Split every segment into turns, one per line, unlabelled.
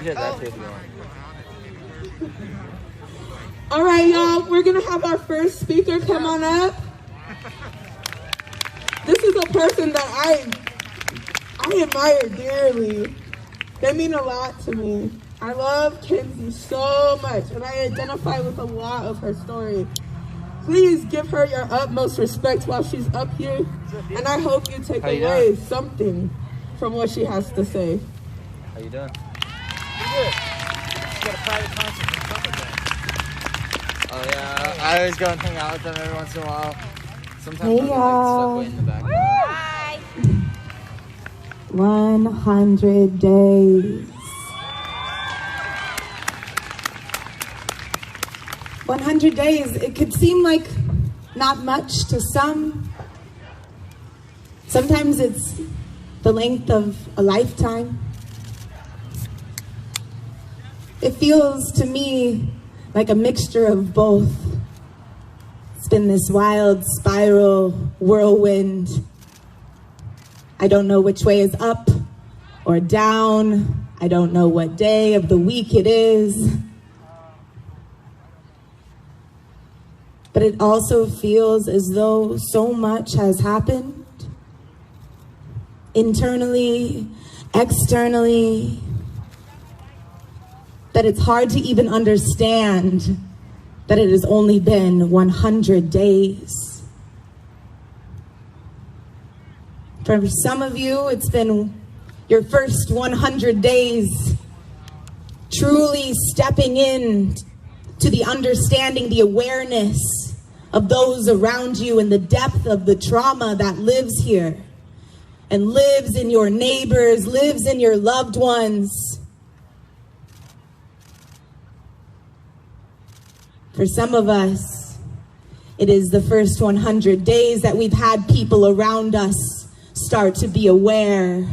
can that too if you want.
All right, y'all, we're gonna have our first speaker come on up. This is a person that I admire dearly. They mean a lot to me. I love Kenzie so much, and I identify with a lot of her story. Please give her your utmost respect while she's up here, and I hope you take away something from what she has to say.
How you doing?
Good. Just got a private concert from Trumpet Band.
Oh yeah, I always go and hang out with them every once in a while. Sometimes
Hey,
I'll get like stuck way in the back.
Hi.
100 days. 100 days, it could seem like not much to some. Sometimes it's the length of a lifetime. It feels to me like a mixture of both. It's been this wild spiral whirlwind. I don't know which way is up or down. I don't know what day of the week it is. But it also feels as though so much has happened. Internally, externally, that it's hard to even understand that it has only been 100 days. For some of you, it's been your first 100 days truly stepping in to the understanding, the awareness of those around you and the depth of the trauma that lives here and lives in your neighbors, lives in your loved ones. For some of us, it is the first 100 days that we've had people around us start to be aware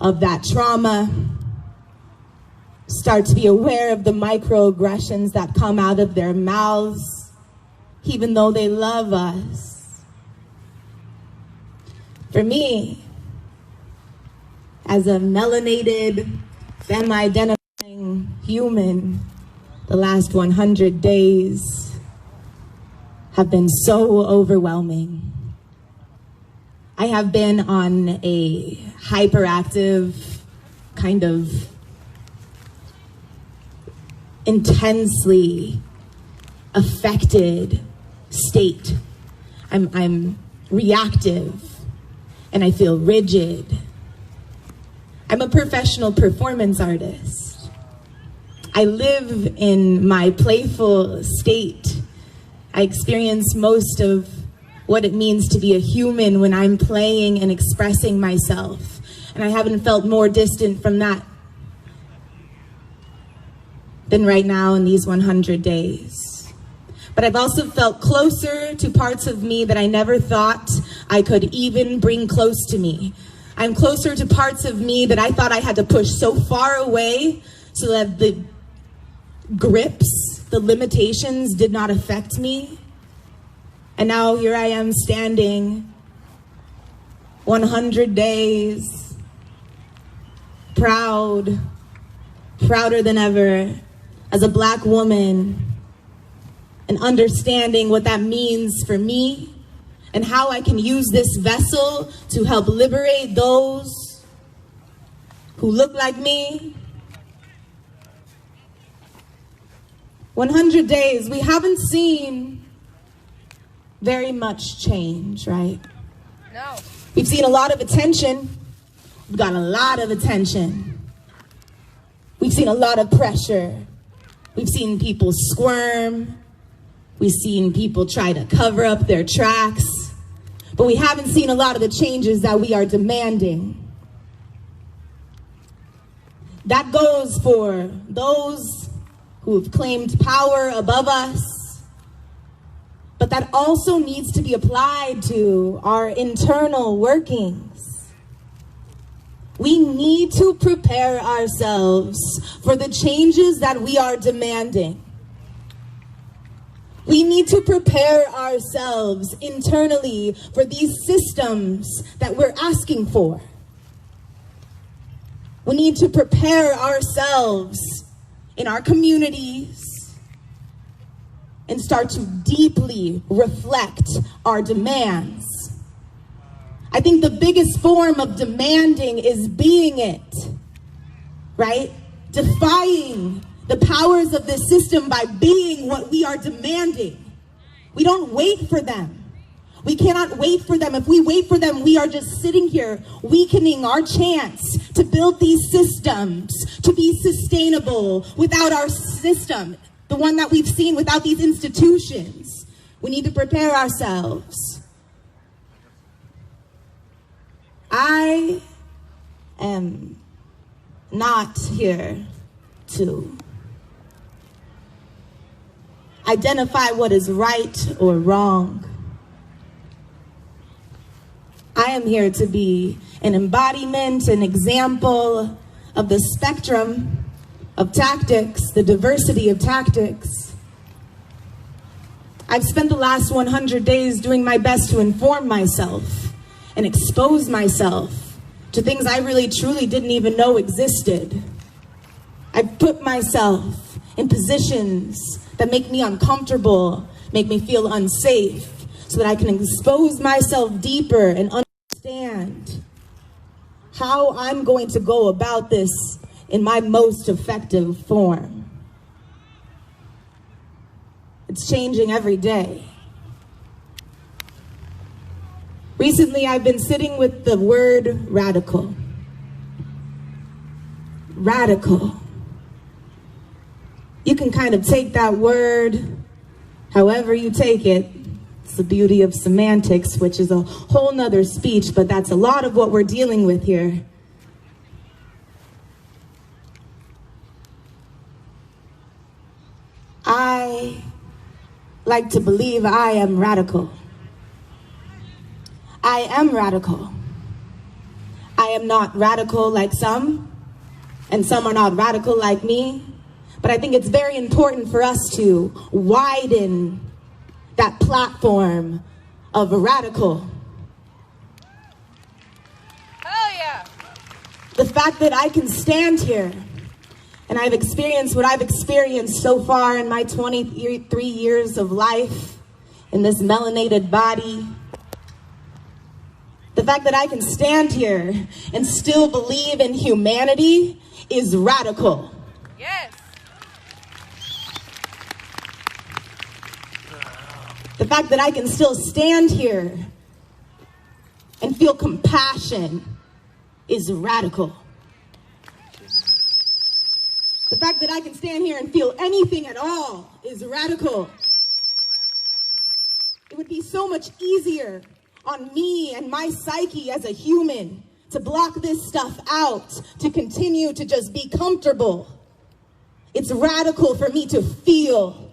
of that trauma, start to be aware of the microaggressions that come out of their mouths, even though they love us. For me, as a melanated, femme-identifying human, the last 100 days have been so overwhelming. I have been on a hyperactive, kind of intensely affected state. I'm reactive and I feel rigid. I'm a professional performance artist. I live in my playful state. I experience most of what it means to be a human when I'm playing and expressing myself. And I haven't felt more distant from that than right now in these 100 days. But I've also felt closer to parts of me that I never thought I could even bring close to me. I'm closer to parts of me that I thought I had to push so far away so that the grips, the limitations did not affect me. And now here I am standing 100 days, prouder than ever as a Black woman, and understanding what that means for me and how I can use this vessel to help liberate those who look like me. 100 days, we haven't seen very much change, right?
No.
We've seen a lot of attention. We've got a lot of attention. We've seen a lot of pressure. We've seen people squirm. We've seen people try to cover up their tracks. But we haven't seen a lot of the changes that we are demanding. That goes for those who have claimed power above us. But that also needs to be applied to our internal workings. We need to prepare ourselves for the changes that we are demanding. We need to prepare ourselves internally for these systems that we're asking for. We need to prepare ourselves in our communities and start to deeply reflect our demands. I think the biggest form of demanding is being it, right? Defying the powers of this system by being what we are demanding. We don't wait for them. We cannot wait for them. If we wait for them, we are just sitting here weakening our chance to build these systems, to be sustainable without our system, the one that we've seen without these institutions. We need to prepare ourselves. I am not here to identify what is right or wrong. I am here to be an embodiment, an example of the spectrum of tactics, the diversity of tactics. I've spent the last 100 days doing my best to inform myself and expose myself to things I really truly didn't even know existed. I've put myself in positions that make me uncomfortable, make me feel unsafe, so that I can expose myself deeper and understand how I'm going to go about this in my most effective form. It's changing every day. Recently, I've been sitting with the word radical. Radical. You can kind of take that word however you take it. It's the beauty of semantics, which is a whole nother speech, but that's a lot of what we're dealing with here. I like to believe I am radical. I am radical. I am not radical like some, and some are not radical like me, but I think it's very important for us to widen that platform of a radical.
Hell yeah!
The fact that I can stand here and I've experienced what I've experienced so far in my 23 years of life in this melanated body. The fact that I can stand here and still believe in humanity is radical.
Yes!
The fact that I can still stand here and feel compassion is radical. The fact that I can stand here and feel anything at all is radical. It would be so much easier on me and my psyche as a human to block this stuff out, to continue to just be comfortable. It's radical for me to feel.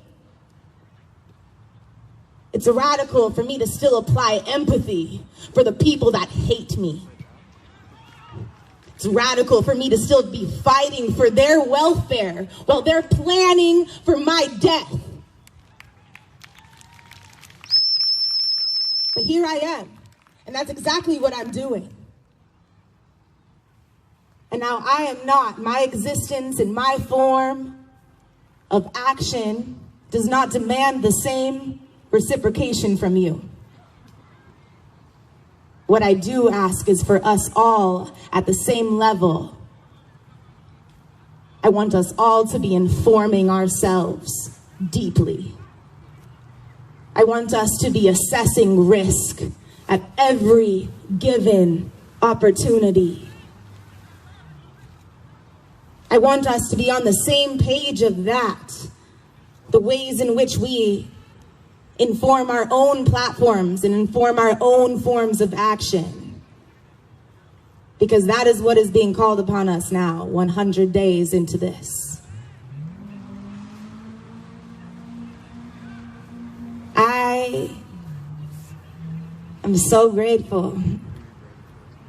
It's radical for me to still apply empathy for the people that hate me. It's radical for me to still be fighting for their welfare while they're planning for my death. But here I am, and that's exactly what I'm doing. And now I am not, my existence in my form of action does not demand the same reciprocation from you. What I do ask is for us all at the same level. I want us all to be informing ourselves deeply. I want us to be assessing risk at every given opportunity. I want us to be on the same page of that, the ways in which we inform our own platforms and inform our own forms of action. Because that is what is being called upon us now, 100 days into this. I am so grateful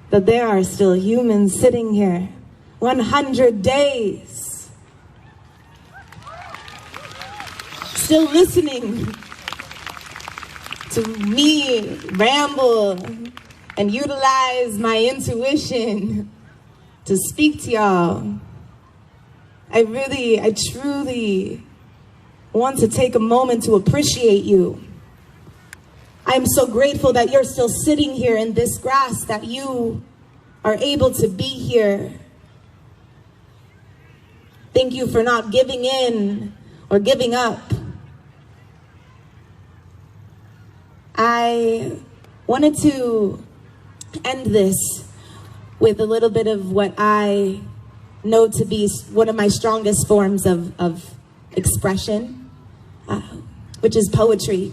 that there are still humans sitting here, 100 days, still listening to me ramble and utilize my intuition to speak to y'all. I truly want to take a moment to appreciate you. I'm so grateful that you're still sitting here in this grass, that you are able to be here. Thank you for not giving in or giving up. I wanted to end this with a little bit of what I know to be one of my strongest forms of expression, which is poetry,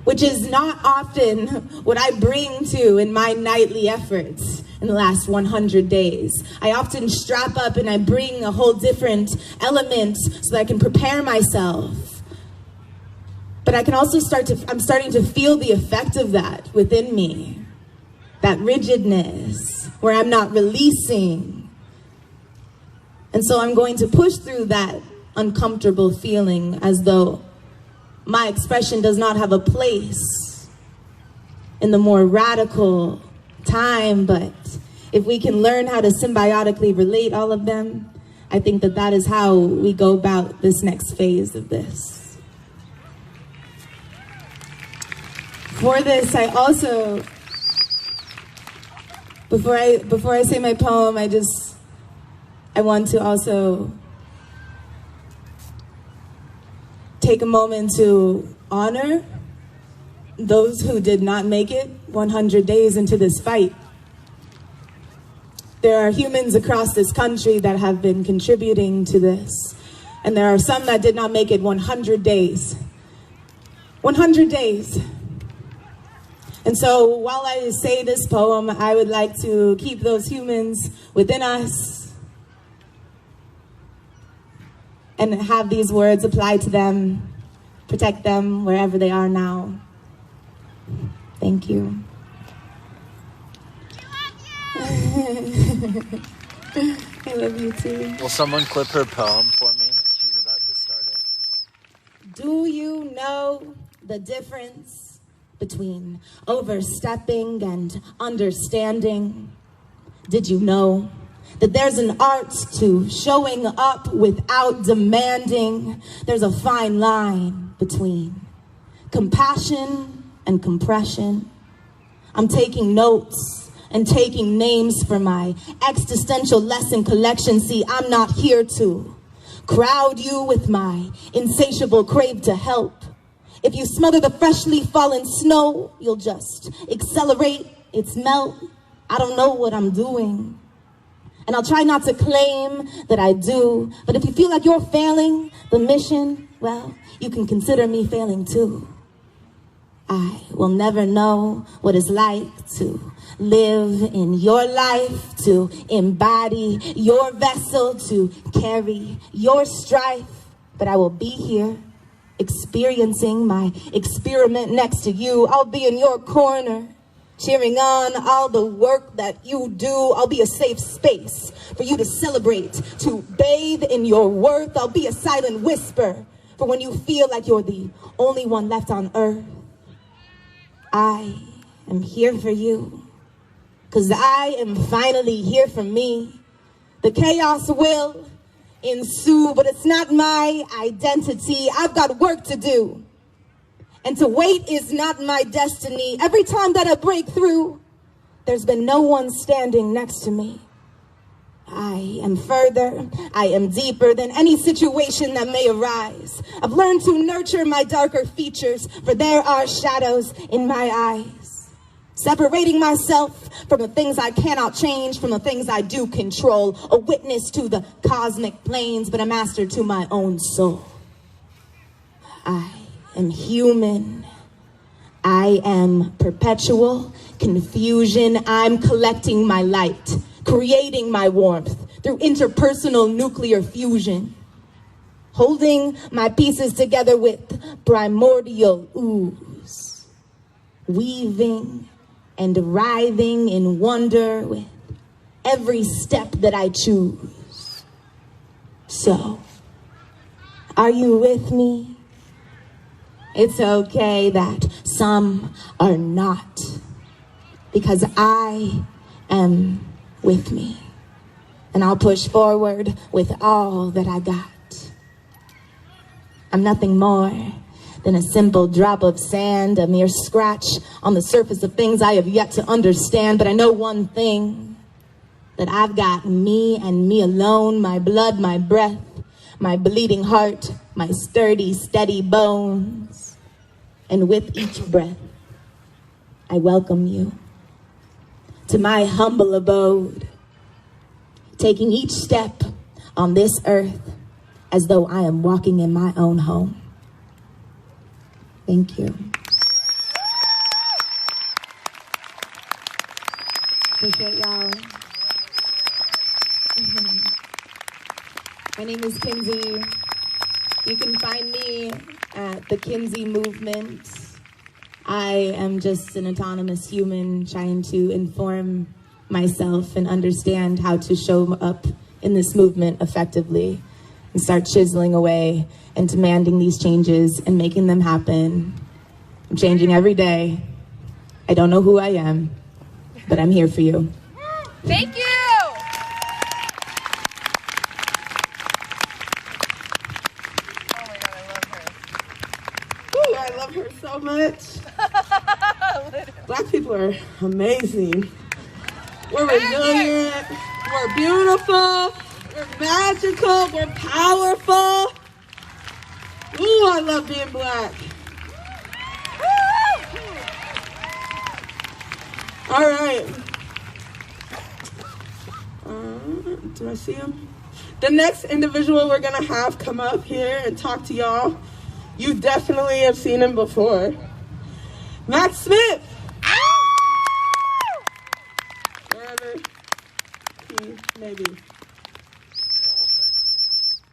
which is not often what I bring to in my nightly efforts in the last 100 days. I often strap up and I bring a whole different element so that I can prepare myself. But I can also I'm starting to feel the effect of that within me, that rigidness where I'm not releasing. And so I'm going to push through that uncomfortable feeling as though my expression does not have a place in the more radical time, but if we can learn how to symbiotically relate all of them, I think that that is how we go about this next phase of this. For this, I also, before I say my poem, I want to also take a moment to honor those who did not make it 100 days into this fight. There are humans across this country that have been contributing to this, and there are some that did not make it 100 days. 100 days. And so while I say this poem, I would like to keep those humans within us and have these words apply to them, protect them wherever they are now. Thank you. I love you too.
Will someone clip her poem for me? She's about to start it.
Do you know the difference between overstepping and understanding? Did you know that there's an art to showing up without demanding? There's a fine line between compassion and compression. I'm taking notes and taking names for my existential lesson collection. See, I'm not here to crowd you with my insatiable crave to help. If you smother the freshly fallen snow, you'll just accelerate its melt. I don't know what I'm doing, and I'll try not to claim that I do. But if you feel like you're failing the mission, well, you can consider me failing too. I will never know what it's like to live in your life, to embody your vessel, to carry your strife. But I will be here, experiencing my experiment next to you. I'll be in your corner, cheering on all the work that you do. I'll be a safe space for you to celebrate, to bathe in your worth. I'll be a silent whisper for when you feel like you're the only one left on earth. I am here for you, 'cause I am finally here for me. The chaos will ensue, but it's not my identity. I've got work to do, and to wait is not my destiny. Every time that I break through, there's been no one standing next to me. I am further, I am deeper than any situation that may arise. I've learned to nurture my darker features, for there are shadows in my eyes. Separating myself from the things I cannot change, from the things I do control. A witness to the cosmic planes, but a master to my own soul. I am human. I am perpetual confusion. I'm collecting my light, creating my warmth through interpersonal nuclear fusion, holding my pieces together with primordial ooze, weaving and writhing in wonder with every step that I choose. So, are you with me? It's okay that some are not, because I am with me. and I'll push forward with all that I got. I'm nothing more than a simple drop of sand, a mere scratch on the surface of things I have yet to understand. But I know one thing, that I've got me and me alone, my blood, my breath, my bleeding heart, my sturdy, steady bones. And with each breath, I welcome you to my humble abode, taking each step on this earth as though I am walking in my own home. Thank you. Appreciate y'all. My name is Kinsey. You can find me at the Kinsey Movement. I am just an autonomous human trying to inform myself and understand how to show up in this movement effectively and start chiseling away and demanding these changes and making them happen. I'm changing every day. I don't know who I am, but I'm here for you.
Thank you. Oh my God, I love her.
Ooh, I love her so much. Black people are amazing. We're resilient. We're beautiful. We're magical. We're powerful. Ooh, I love being black. All right. Do I see him? The next individual we're going to have come up here and talk to y'all, you definitely have seen him before. Matt Smith. Wherever he may be.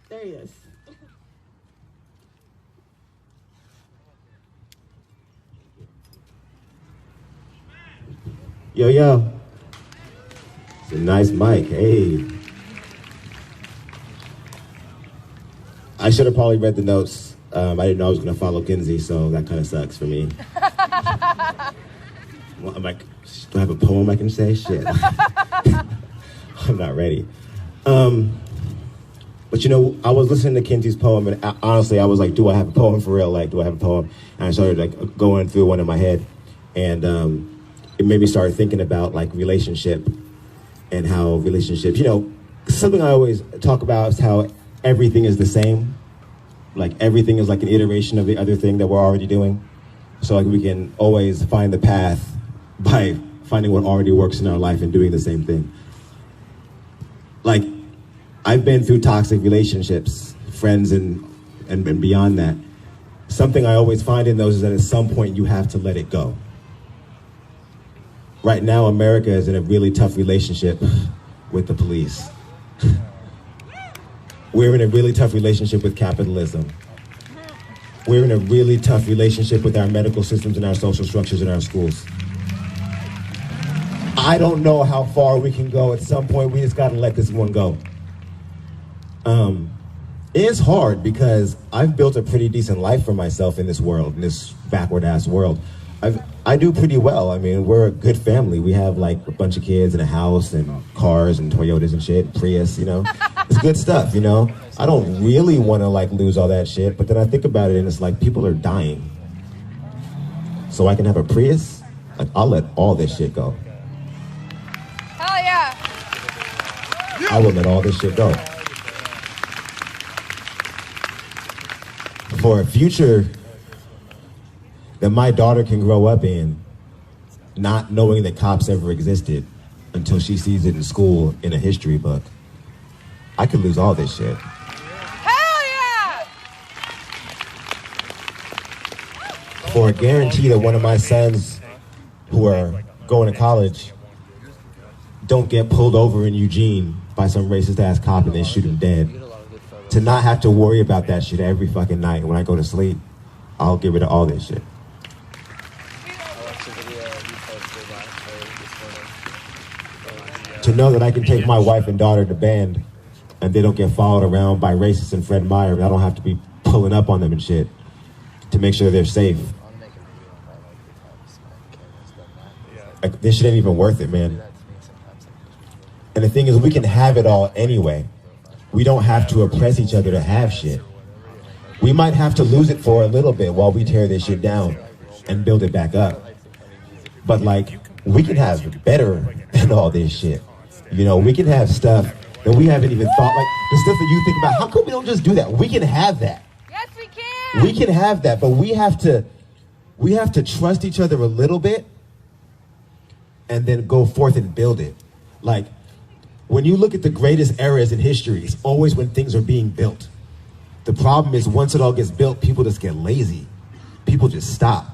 There he is.
Yo, yo. It's a nice mic. Hey. I should have probably read the notes. I didn't know I was going to follow Kinsey, so that kind of sucks for me. Well, I'm like, do I have a poem I can say? Shit. I'm not ready. But you know, I was listening to Kinsey's poem, and honestly, I was like, do I have a poem for real? Like, do I have a poem? And I started like going through one in my head, and it made me start thinking about like relationship and how relationships, you know, something I always talk about is how everything is the same. Like everything is like an iteration of the other thing that we're already doing. So like we can always find the path by finding what already works in our life and doing the same thing. Like I've been through toxic relationships, friends and beyond that. Something I always find in those is that at some point you have to let it go. Right now, America is in a really tough relationship with the police. We're in a really tough relationship with capitalism. We're in a really tough relationship with our medical systems and our social structures in our schools. I don't know how far we can go. At some point, we just gotta let this one go. It's hard because I've built a pretty decent life for myself in this world, in this backward-ass world. I do pretty well. I mean, we're a good family. We have like a bunch of kids and a house and cars and Toyotas and shit, Prius, you know. It's good stuff, you know. I don't really want to like lose all that shit, but then I think about it and it's like people are dying. So I can have a Prius? Like I'll let all this shit go.
Hell yeah.
I will let all this shit go. For a future that my daughter can grow up in, not knowing that cops ever existed until she sees it in school in a history book. I could lose all this shit.
Hell yeah.
For a guarantee that one of my sons who are going to college don't get pulled over in Eugene by some racist ass cop and they shoot him dead. To not have to worry about that shit every fucking night when I go to sleep, I'll get rid of all this shit. To know that I can take my wife and daughter to band and they don't get followed around by racists and Fred Meyer, and I don't have to be pulling up on them and shit to make sure they're safe. Like, this shit ain't even worth it, man. And the thing is, we can have it all anyway. We don't have to oppress each other to have shit. We might have to lose it for a little bit while we tear this shit down and build it back up. But like, we can have better than all this shit. You know, we can have stuff that we haven't even thought, like the stuff that you think about. How come we don't just do that? We can have that.
Yes, we can.
We can have that, but we have to trust each other a little bit and then go forth and build it. Like, when you look at the greatest eras in history, it's always when things are being built. The problem is once it all gets built, people just get lazy. People just stop.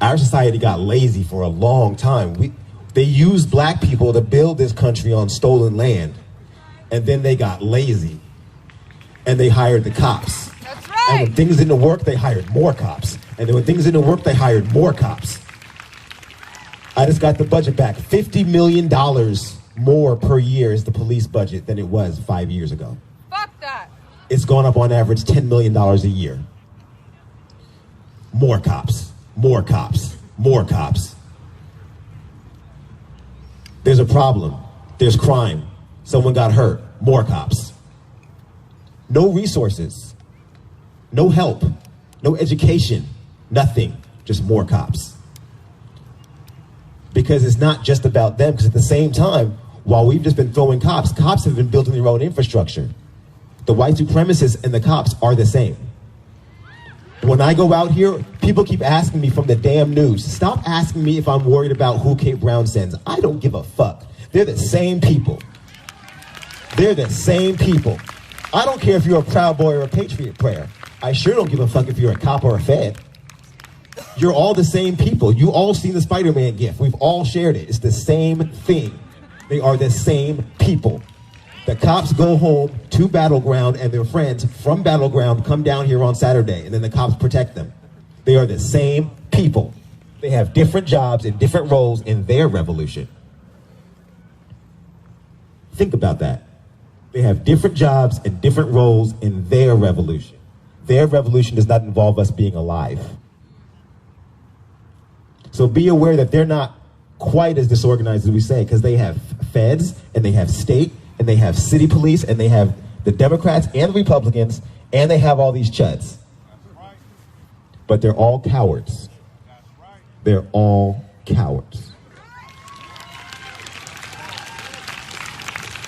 Our society got lazy for a long time. They used black people to build this country on stolen land, and then they got lazy, and they hired the cops.
That's right.
And when things didn't work, they hired more cops. And then when things didn't work, they hired more cops. I just got the budget back. $50 million more per year is the police budget than it was 5 years ago.
Fuck that.
It's gone up on average $10 million a year. More cops, more cops, more cops. There's a problem. There's crime. Someone got hurt. More cops. No resources. No help. No education. Nothing. Just more cops. Because it's not just about them. Because at the same time, while we've just been throwing cops have been building their own infrastructure. The white supremacists and the cops are the same. When I go out here, people keep asking me from the damn news, stop asking me if I'm worried about who Kate Brown sends. I don't give a fuck. They're the same people. They're the same people. I don't care if you're a Proud Boy or a Patriot Prayer. I sure don't give a fuck if you're a cop or a fed. You're all the same people. You all seen the Spider-Man gif. We've all shared it. It's the same thing. They are the same people. The cops go home to Battleground and their friends from Battleground come down here on Saturday, and then the cops protect them. They are the same people. They have different jobs and different roles in their revolution. Think about that. They have different jobs and different roles in their revolution. Their revolution does not involve us being alive. So be aware that they're not quite as disorganized as we say, because they have feds, and they have state, and they have city police, and they have the Democrats and the Republicans, and they have all these chuds. But they're all cowards. They're all cowards.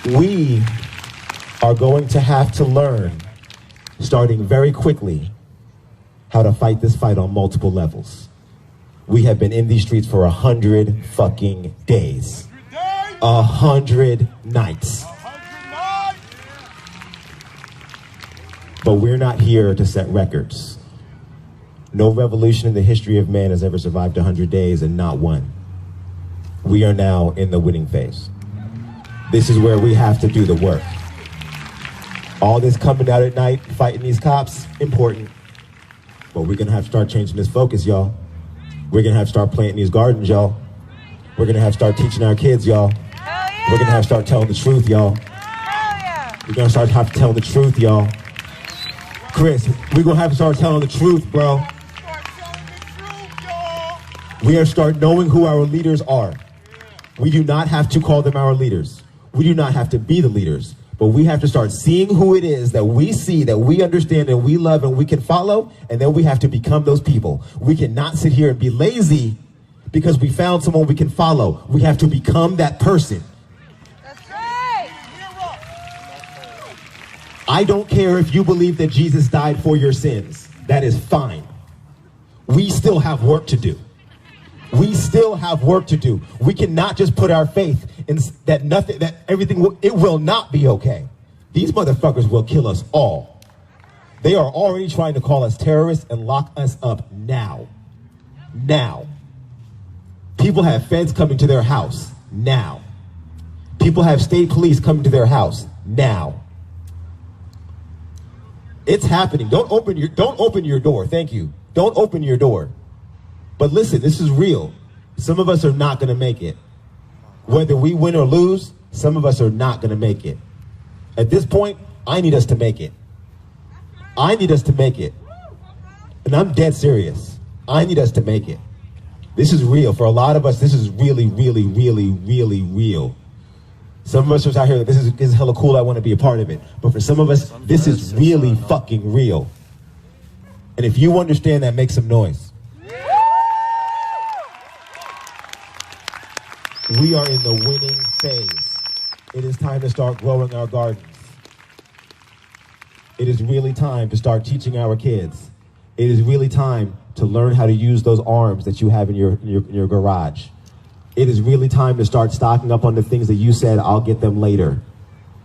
We are going to have to learn, starting very quickly, how to fight this fight on multiple levels. We have been in these streets for 100 fucking days. 100 nights. But we're not here to set records. No revolution in the history of man has ever survived 100 days, and not one. We are now in the winning phase. This is where we have to do the work. All this coming out at night, fighting these cops, important. But we're gonna have to start changing this focus, y'all. We're gonna have to start planting these gardens, y'all. We're gonna have to start teaching our kids, y'all. We're gonna have to start telling the truth, y'all. We're gonna have to tell the truth, y'all. Chris, we're gonna have to start telling the truth, bro. We are start knowing who our leaders are. We do not have to call them our leaders. We do not have to be the leaders. But we have to start seeing who it is that we see, that we understand, and we love, and we can follow, and then we have to become those people. We cannot sit here and be lazy because we found someone we can follow. We have to become that person.
That's right.
I don't care if you believe that Jesus died for your sins. That is fine. We still have work to do. We still have work to do. We cannot just put our faith in that everything it will not be okay. These motherfuckers will kill us all. They are already trying to call us terrorists and lock us up now. Now. People have feds coming to their house now. People have state police coming to their house now. It's happening. Don't open your door. Thank you. Don't open your door. But listen, this is real. Some of us are not going to make it. Whether we win or lose, some of us are not going to make it. At this point, I need us to make it. I need us to make it. And I'm dead serious. I need us to make it. This is real. For a lot of us, this is really, really, really, really real. Some of us are out here, this is hella cool, I want to be a part of it. But for some of us, this is really fucking real. And if you understand that, make some noise. We are in the winning phase. It is time to start growing our gardens. It is really time to start teaching our kids. It is really time to learn how to use those arms that you have in your garage. It is really time to start stocking up on the things that you said, I'll get them later.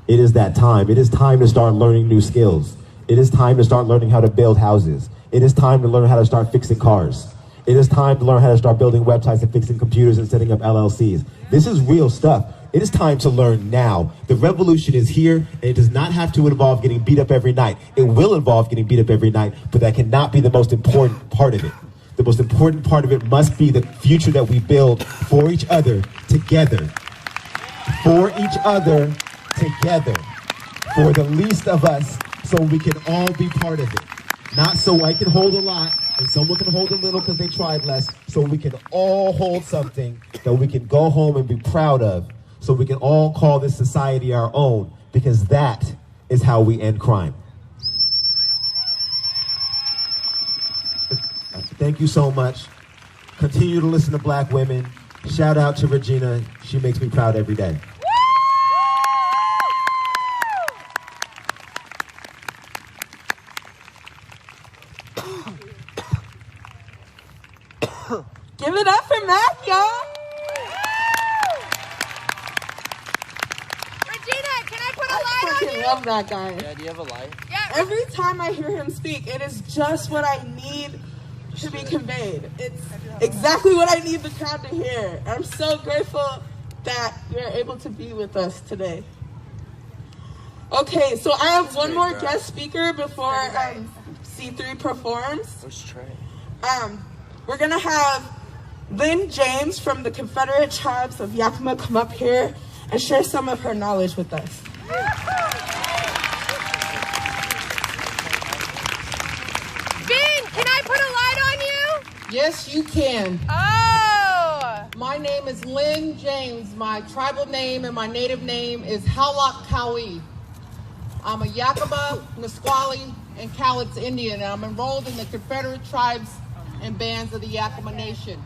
It is that time. It is time to start learning new skills. It is time to start learning how to build houses. It is time to learn how to start fixing cars. It is time to learn how to start building websites and fixing computers and setting up LLCs. This is real stuff. It is time to learn now. The revolution is here, and it does not have to involve getting beat up every night. It will involve getting beat up every night, but that cannot be the most important part of it. The most important part of it must be the future that we build for each other together. For each other together. For the least of us, so we can all be part of it. Not so I can hold a lot and someone can hold a little because they tried less, so we can all hold something that we can go home and be proud of, so we can all call this society our own, because that is how we end crime. Thank you so much. Continue to listen to Black women. Shout out to Regina. She makes me proud every day.
Give it up for Mac, y'all.
Regina, can I put a
I
light on
freaking
you?
love that guy.
Yeah, do you have a light?
Yeah.
Every time I hear him speak, it is just what I need to be conveyed. It's exactly what I need the crowd to hear. I'm so grateful that you're able to be with us today. Okay, so I have one more guest speaker before C3 performs.
Let's try.
We're gonna have Lynn James from the Confederate Tribes of Yakima come up here and share some of her knowledge with us.
Vin, can I put a light on you?
Yes, you can.
Oh!
My name is Lynn James. My tribal name and my native name is Howlak Cowie. I'm a Yakima, Nisqually, and Cowlitz Indian, and I'm enrolled in the Confederate Tribes and Bands of the Yakima Nation.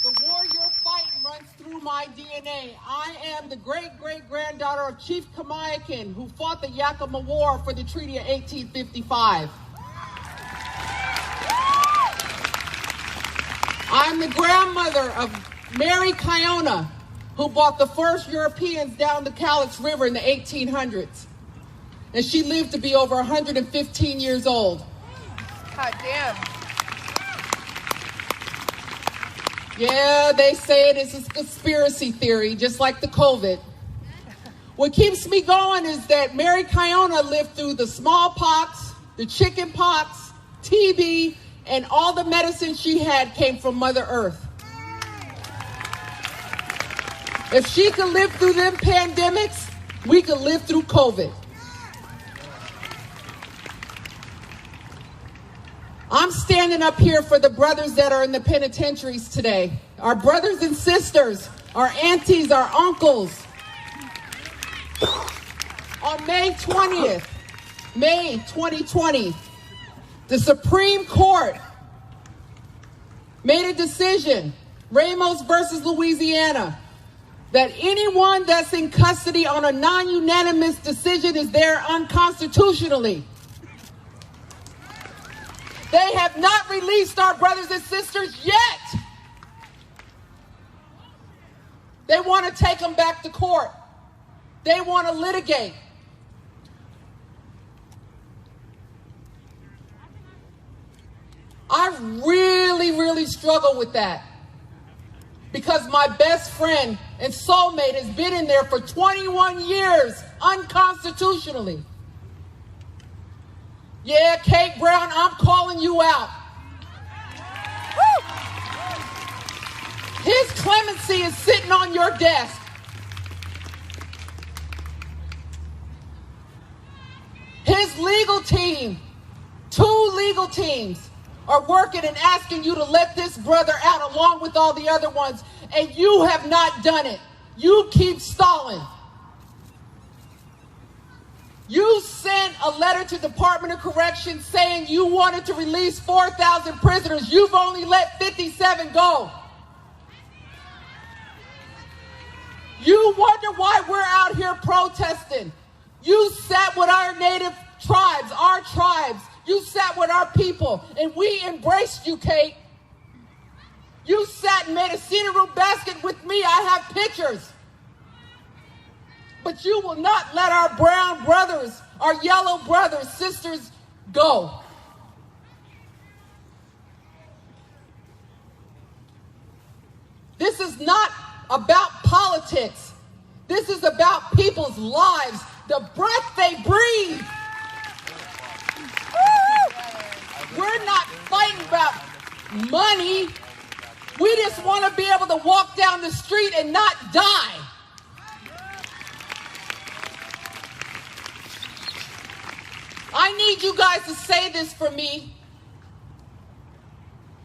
The war you're fighting runs through my DNA. I am the great-great-granddaughter of Chief Kamiakin, who fought the Yakima War for the Treaty of 1855. I'm the grandmother of Mary Kiona, who brought the first Europeans down the Cowlitz River in the 1800s. And she lived to be over 115 years old.
God damn.
Yeah, they say it is a conspiracy theory, just like the COVID. What keeps me going is that Mary Kiona lived through the smallpox, the chicken pox, TB, and all the medicine she had came from Mother Earth. If she could live through them pandemics, we could live through COVID. I'm standing up here for the brothers that are in the penitentiaries today. Our brothers and sisters, our aunties, our uncles. On May 20th, May 2020, the Supreme Court made a decision, Ramos versus Louisiana, that anyone that's in custody on a non-unanimous decision is there unconstitutionally. They have not released our brothers and sisters yet. They want to take them back to court. They want to litigate. I really struggle with that, because my best friend and soulmate has been in there for 21 years unconstitutionally. Yeah, Kate Brown, I'm calling you out. His clemency is sitting on your desk. His legal team, 2 legal teams, are working and asking you to let this brother out along with all the other ones, and you have not done it. You keep stalling. You sent a letter to Department of Corrections saying you wanted to release 4,000 prisoners. You've only let 57 go. You wonder why we're out here protesting. You sat with our native tribes, our tribes. You sat with our people, and we embraced you, Kate. You sat and made a cedar root basket with me. I have pictures. But you will not let our brown brothers, our yellow brothers, sisters go. This is not about politics. This is about people's lives, the breath they breathe. Woo! We're not fighting about money. We just want to be able to walk down the street and not die. I need you guys to say this for me.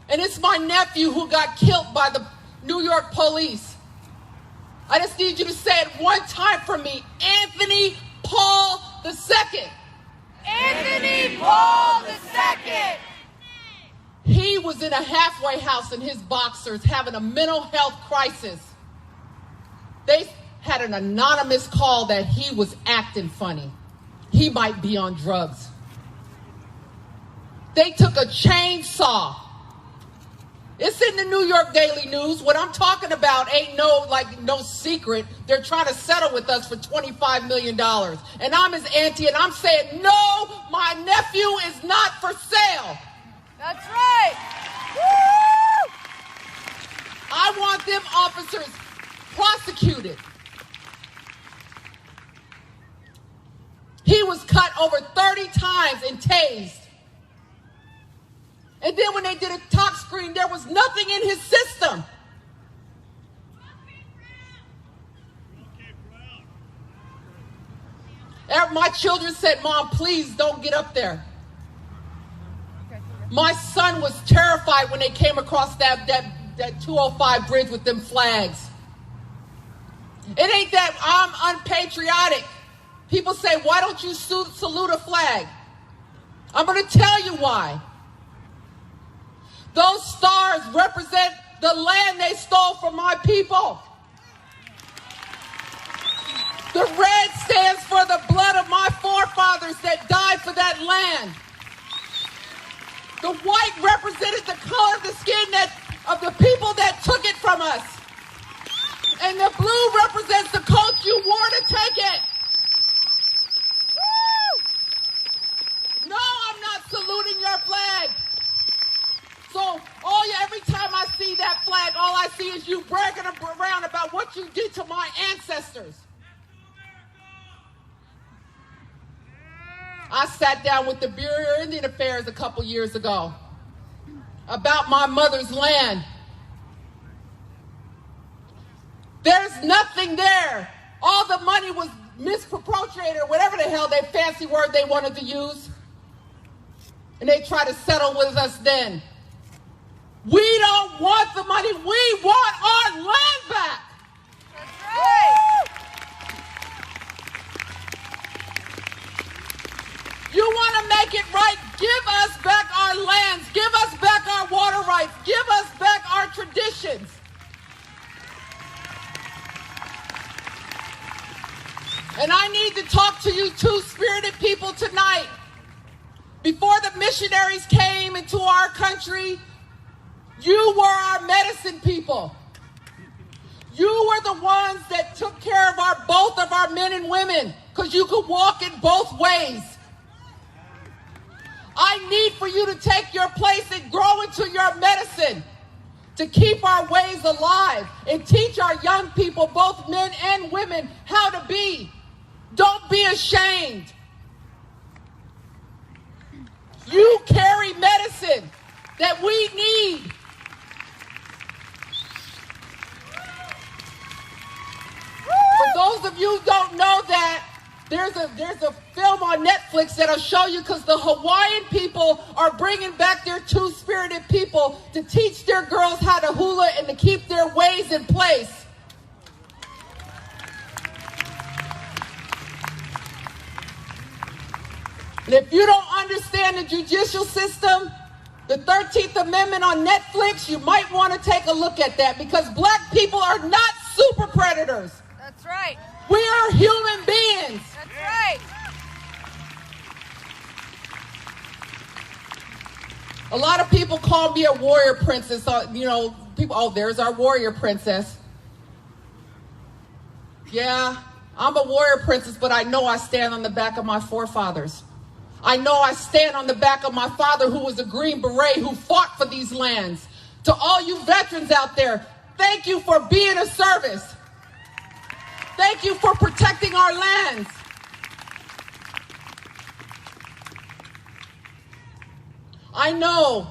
And it's my nephew who got killed by the New York police. I just need you to say it one time for me. Anthony Paul II.
Anthony Paul II.
He was in a halfway house in his boxers having a mental health crisis. They had an anonymous call that he was acting funny. He might be on drugs. They took a chainsaw. It's in the New York Daily News. What I'm talking about ain't no secret. They're trying to settle with us for $25 million. And I'm his auntie, and I'm saying, no, my nephew is not for sale.
That's right. Woo!
I want them officers prosecuted. He was cut over 30 times and tased. And then when they did a top screen, there was nothing in his system. My children said, Mom, please don't get up there. My son was terrified when they came across that 205 bridge with them flags. It ain't that I'm unpatriotic. People say, why don't you salute a flag? I'm going to tell you why. Those stars represent the land they stole from my people. The red stands for the blood of my forefathers that died for that land. The white represented the color of the skin of the people that took it from us. And the blue represents the coat you wore to take it. Woo! No, I'm not saluting your flag. So every time I see that flag, all I see is you bragging around about what you did to my ancestors. I sat down with the Bureau of Indian Affairs a couple years ago about my mother's land. There's nothing there. All the money was misappropriated, or whatever the hell they fancy word they wanted to use. And they tried to settle with us then. We don't want the money. We want our land back.
That's right.
You want to make it right? Give us back our lands. Give us back our water rights. Give us back our traditions. And I need to talk to you two-spirited people tonight. Before the missionaries came into our country, you were our medicine people. You were the ones that took care of both of our men and women, because you could walk in both ways. I need for you to take your place and grow into your medicine, to keep our ways alive and teach our young people, both men and women, how to be. Don't be ashamed. You carry medicine that we need. For those of you who don't know that, There's a film on Netflix that'll show you, because the Hawaiian people are bringing back their two-spirited people to teach their girls how to hula and to keep their ways in place. And if you don't understand the judicial system, the 13th Amendment on Netflix, you might want to take a look at that, because black people are not super predators.
That's right.
We are human beings.
That's right.
A lot of people call me a warrior princess. You know, people, oh, there's our warrior princess. Yeah, I'm a warrior princess, but I know I stand on the back of my forefathers. I know I stand on the back of my father, who was a Green Beret, who fought for these lands. To all you veterans out there, thank you for being of service. Thank you for protecting our lands. I know,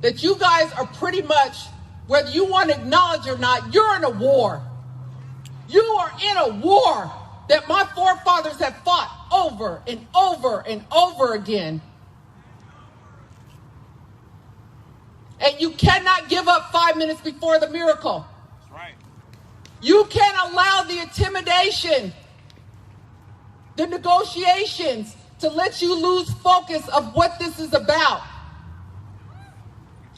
that you guys are pretty much, whether you want to acknowledge or not, you're in a war. You are in a war that my forefathers have fought over and over and over again. And you cannot give up 5 minutes before the miracle.
That's right.
You can't allow the intimidation, the negotiations, to let you lose focus of what this is about.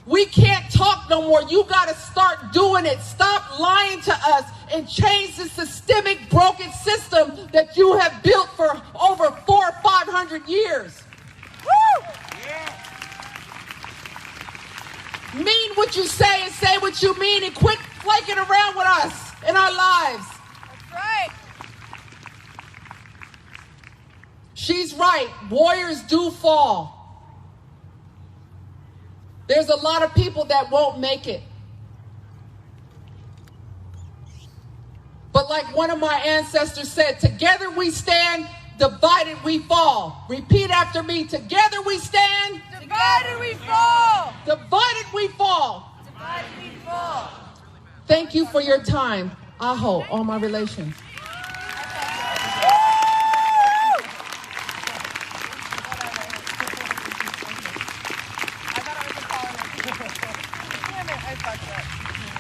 We can't talk no more. You got to start doing it. Stop lying to us and change the systemic broken system that you have built for over 400 or 500 years.
Woo!
Yeah.
Mean what you say and say what you mean, and quit flaking around with us in our lives.
That's right.
She's right. Warriors do fall. There's a lot of people that won't make it. But like one of my ancestors said, together we stand, divided we fall. Repeat after me. Together we stand.
Divided we fall.
Divided we fall.
Divided we fall.
Thank you for your time. Aho, all my relations.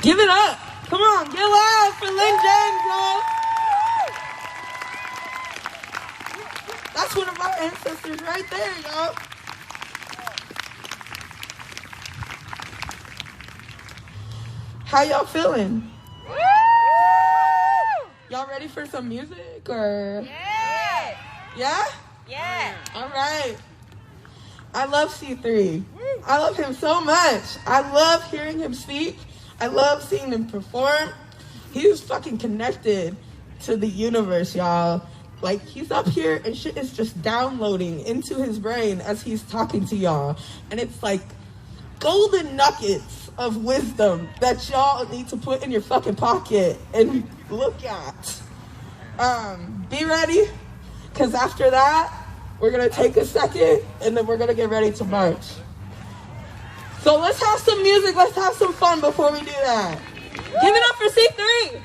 Give it up. Come on, get loud for Lynn James, y'all. That's one of our ancestors right there, y'all. How y'all feeling? Y'all ready for some music or?
Yeah.
Yeah?
Yeah.
All right. I love C3. I love him so much. I love hearing him speak. I love seeing him perform. He's fucking connected to the universe, y'all. Like, he's up here and shit is just downloading into his brain as he's talking to y'all. And it's like golden nuggets of wisdom that y'all need to put in your fucking pocket and look at. Be ready, because after that, we're going to take a second and then we're going to get ready to march. So let's have some music, let's have some fun before we do that. Give it up for C3.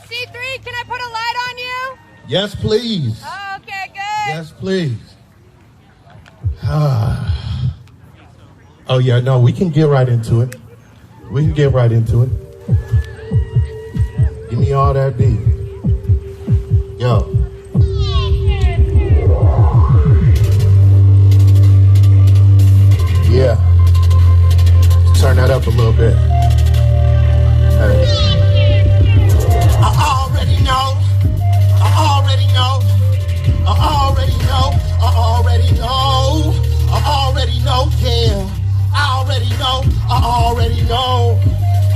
C3, can I put a light on you?
Yes, please.
Oh, okay, good.
Yes, please. Oh, yeah, no, we can get right into it. We can get right into it. Give me all that beat. Yo. Yeah. Turn that up a little bit. Hey. I already know. I already know. I already know. I already know. I already know. Yeah. I already know. I already know.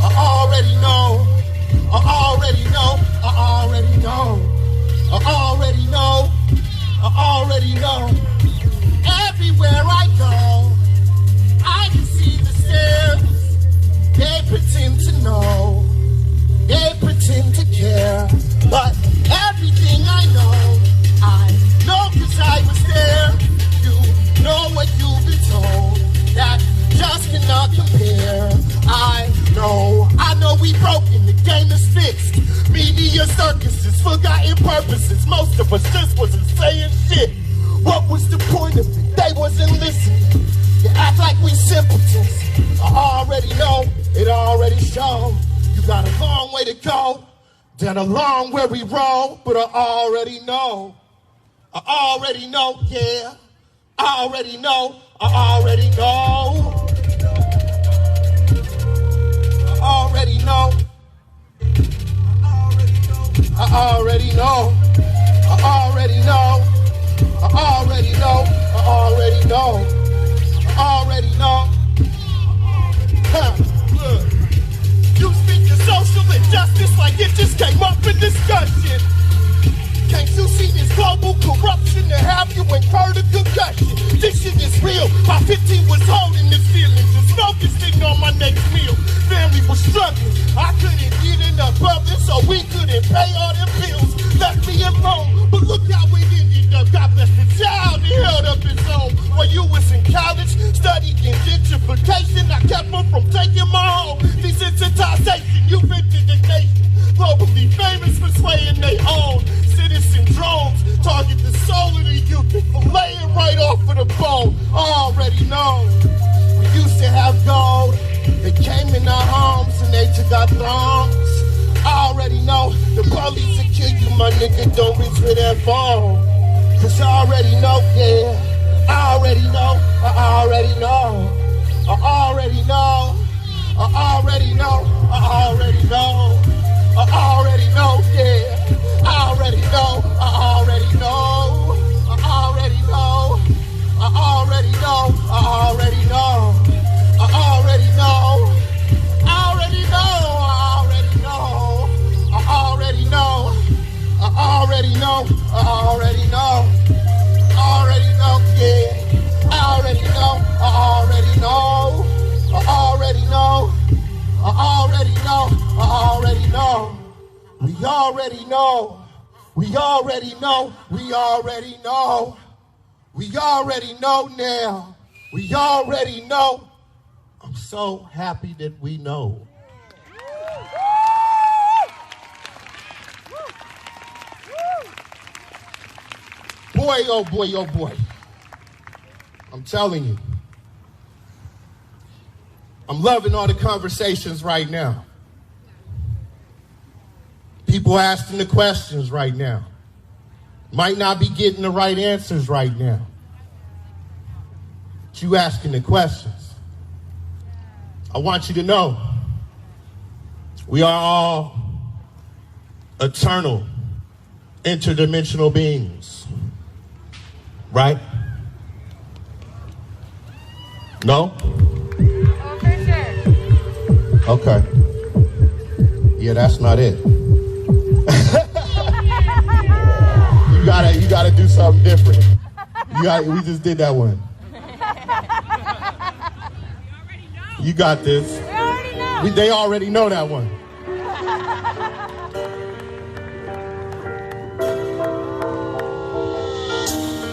I already know. I already know. I already know. I already know. I already know. Everywhere I go, I can see the steps. They pretend to know. They pretend to care. But everything I know 'cause I was there. You know what you've been told. That just cannot compare. is fixed. Media circuses, forgotten purposes. Most of us just wasn't saying shit. What was the point of it? They wasn't listening. You act like we simpletons. I already know, it already showed. You got a long way to go, down a long weary road, but I already know. I already know, yeah. I already know, I already know. I already know. I already know. I already know. I already know. I already know. I already know. Huh. Look. You speak of social injustice like it just came up in discussion. Can't you see this global corruption to have you incur the concussion? This shit is real. My 15 was holding this feeling, just focusing on my next meal. Family was struggling. I couldn't get enough of it, so we couldn't pay all them bills. Left me alone, but look how it ended up. God bless the child, he held up his own. While you was in college, studied in gentrification, I kept them from taking my home. Desensitization, you vented the nation. Globally famous for swaying they own. Citizen drones target the soul of the youth and fillet it right off of the bone. Already know. We used to have gold. They came in our homes and they took our thrones. I already know the police will kill you, my nigga. Don't reach for that phone. Cause I already know, yeah. I already know. I already know. I already know. I already know. I already know. I already know, yeah. I already know. I already know. I already know. I already know. I already know. I already know. I already know. I already know. I already know. I already know. I already know. I already know, yeah. I already know. I already know. I already know. I already know. I already know. We already know. We already know. We already know. We already know now. We already know. I'm so happy that we know. Boy, oh boy, oh boy. I'm telling you. I'm loving all the conversations right now. People asking the questions right now. Might not be getting the right answers right now. But you asking the questions. I want you to know we are all eternal, interdimensional beings. Right? No?
Oh, for sure.
Okay. Yeah, that's not it. You gotta do something different. We just did that one. You got this.
We already know.
They already know that one.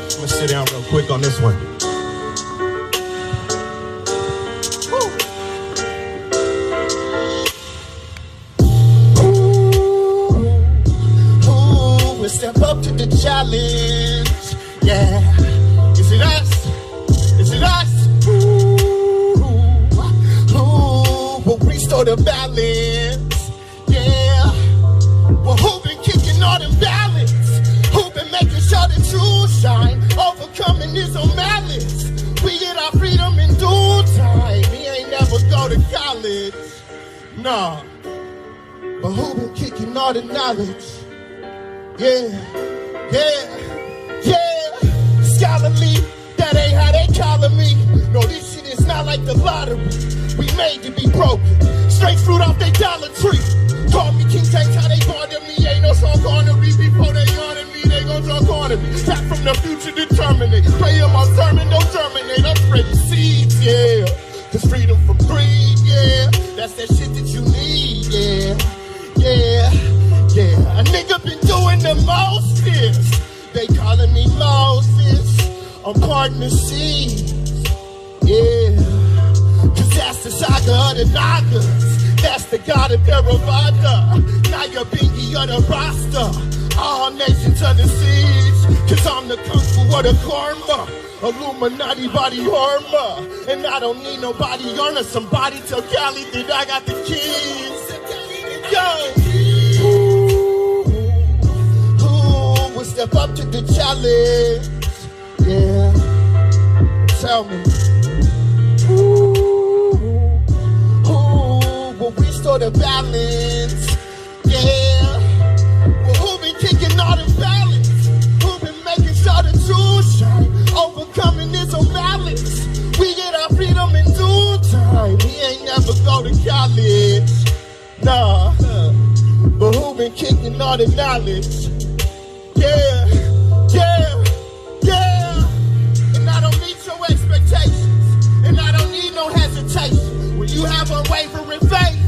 I'm gonna sit down real quick on this one. Step up to the challenge, yeah. Is it us? Is it us? Ooh, we'll restore the balance, yeah. Well, who been kicking all them balance? Who been making sure the truth shine? Overcoming this on malice. We get our freedom in due time. We ain't never go to college, nah. But who been kicking all the knowledge? Yeah, yeah, yeah. Scholarly, that ain't how they calling me. No, this shit is not like the lottery. We made to be broken. Straight fruit off they Dollar Tree. Call me King James, how they bonded me. Ain't no song corner me. Before they honor me, they gon' drunk on me. Back from the future to terminate. Pray in my sermon, don't terminate. I'm spreading seeds, yeah. Cause freedom from greed, yeah. That's that shit that you need, yeah. Yeah. Yeah, a nigga been doing the most this. They calling me Moses. I'm parting the seas. Yeah, cause that's the saga of the Nagas. That's the god of Theravada. Now you're bingy on the roster. All nations under siege, cause I'm the kung fu of the karma. Illuminati body armor. And I don't need nobody honor. Somebody tell Cali that I got the keys. Yo! Who will step up to the challenge? Yeah. Tell me. Who will restore the balance? Yeah. Well, who been kicking all the balance? Who been making sure the truth shine? Overcoming this balance. We get our freedom in due time. We ain't never go to college. Nah. But who been kicking all the knowledge? Yeah. Yeah. Yeah. And I don't need your expectations. And I don't need no hesitation. When you have unwavering faith,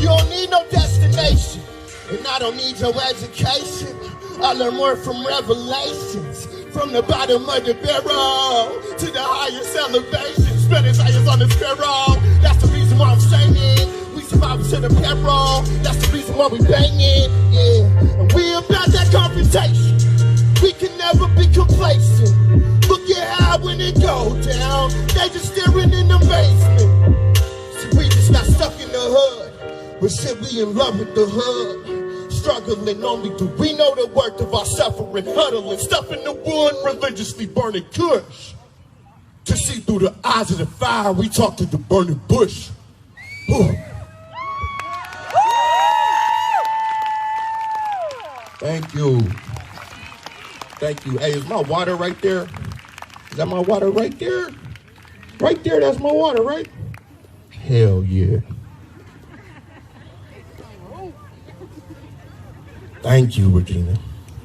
you don't need no destination. And I don't need your education. I learn more from revelations. From the bottom of the barrel to the highest elevation. Spreading science on the sparrow. That's the reason why I'm singing. We survive to the peril. That's the reason why we banging. Yeah. And we about that confrontation. We can never be complacent. Look at how when it go down, they just staring in the basement. So we just got stuck in the hood. But shit, we in love with the hood. Struggling only do we know the worth of our suffering. Huddling, stuff in the wood, religiously burning kush. To see through the eyes of the fire, we talk to the burning bush. Ooh. Thank you. Thank you. Hey, is my water right there? Is that my water right there? Right there, that's my water, right? Hell yeah. Thank you, Regina.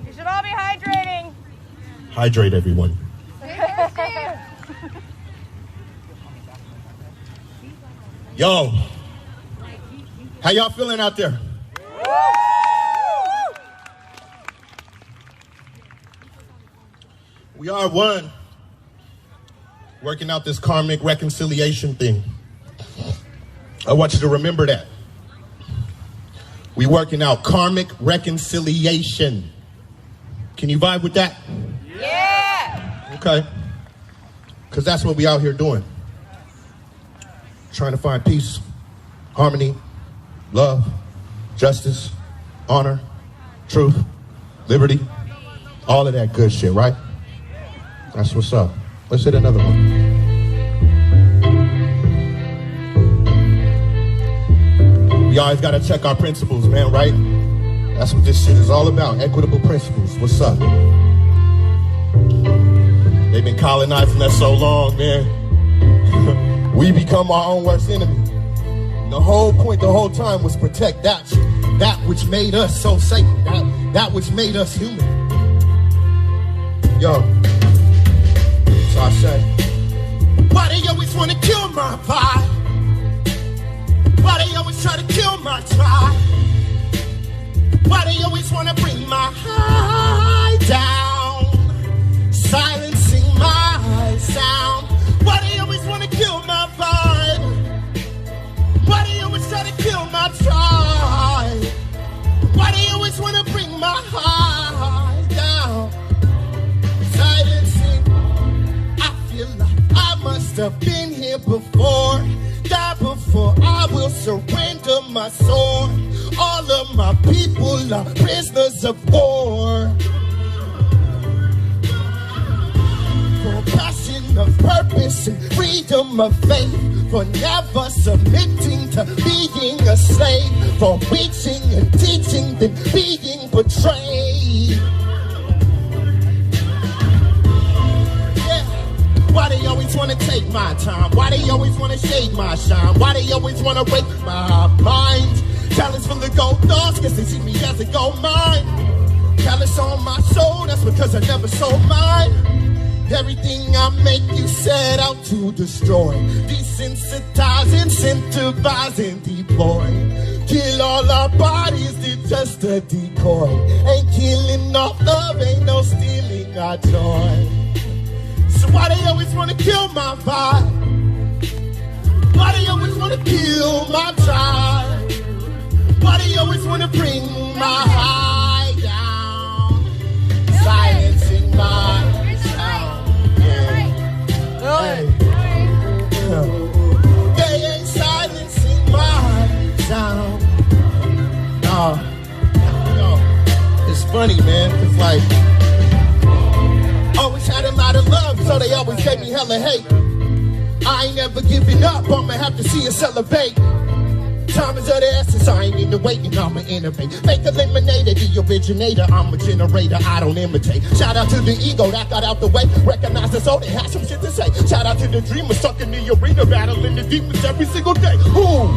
You should all be hydrating.
Hydrate, everyone. Yo, how y'all feeling out there? We are one, working out this karmic reconciliation thing. I want you to remember that. We working out karmic reconciliation. Can you vibe with that?
Yeah.
Okay. Because that's what we out here doing. Trying to find peace, harmony, love, justice, honor, truth, liberty, all of that good shit, right? That's what's up. Let's hit another one. We always gotta check our principles, man, right? That's what this shit is all about, equitable principles. What's up? They've been colonizing us so long, man. We become our own worst enemy. And the whole point, the whole time, was protect that which made us so sacred, that which made us human. Yo, so I say, why they always wanna kill my vibe? Why they always try to kill my tribe? Why they always wanna bring my high down, silencing my sound? Why they always wanna kill my vibe? Why they always try to kill my tribe? Why they always wanna bring my high down, silencing? I feel like I must have been here before. Die before I will surrender my soul. All of my people are prisoners of war. For passion of purpose and freedom of faith. For never submitting to being a slave. For reaching and teaching then being betrayed. Why they always wanna take my time? Why they always wanna shade my shine? Why they always wanna break my mind? Chalice full of gold thoughts, guess they see me as a gold mine. Chalice on my soul, that's because I never sold mine. Everything I make you set out to destroy. Desensitize, incentivize, and deploy. Kill all our bodies, it's just a decoy. Ain't killing off love, ain't no stealing our joy. So why they always wanna kill my vibe? Why they always wanna kill my tribe? Why they always wanna bring my high down? Silencing my sound. They ain't silencing my sound. No. It's funny, man. It's like always had a lot of love, so they always gave me hella hate. I ain't never giving up, I'ma have to see us elevate. Time is of the essence, I ain't into waiting, I'ma innovate. Make a lemonade, the originator, I'm a generator, I don't imitate. Shout out to the ego that got out the way. Recognize the soul, they had some shit to say. Shout out to the dreamers, stuck in the arena, battling the demons every single day. Ooh,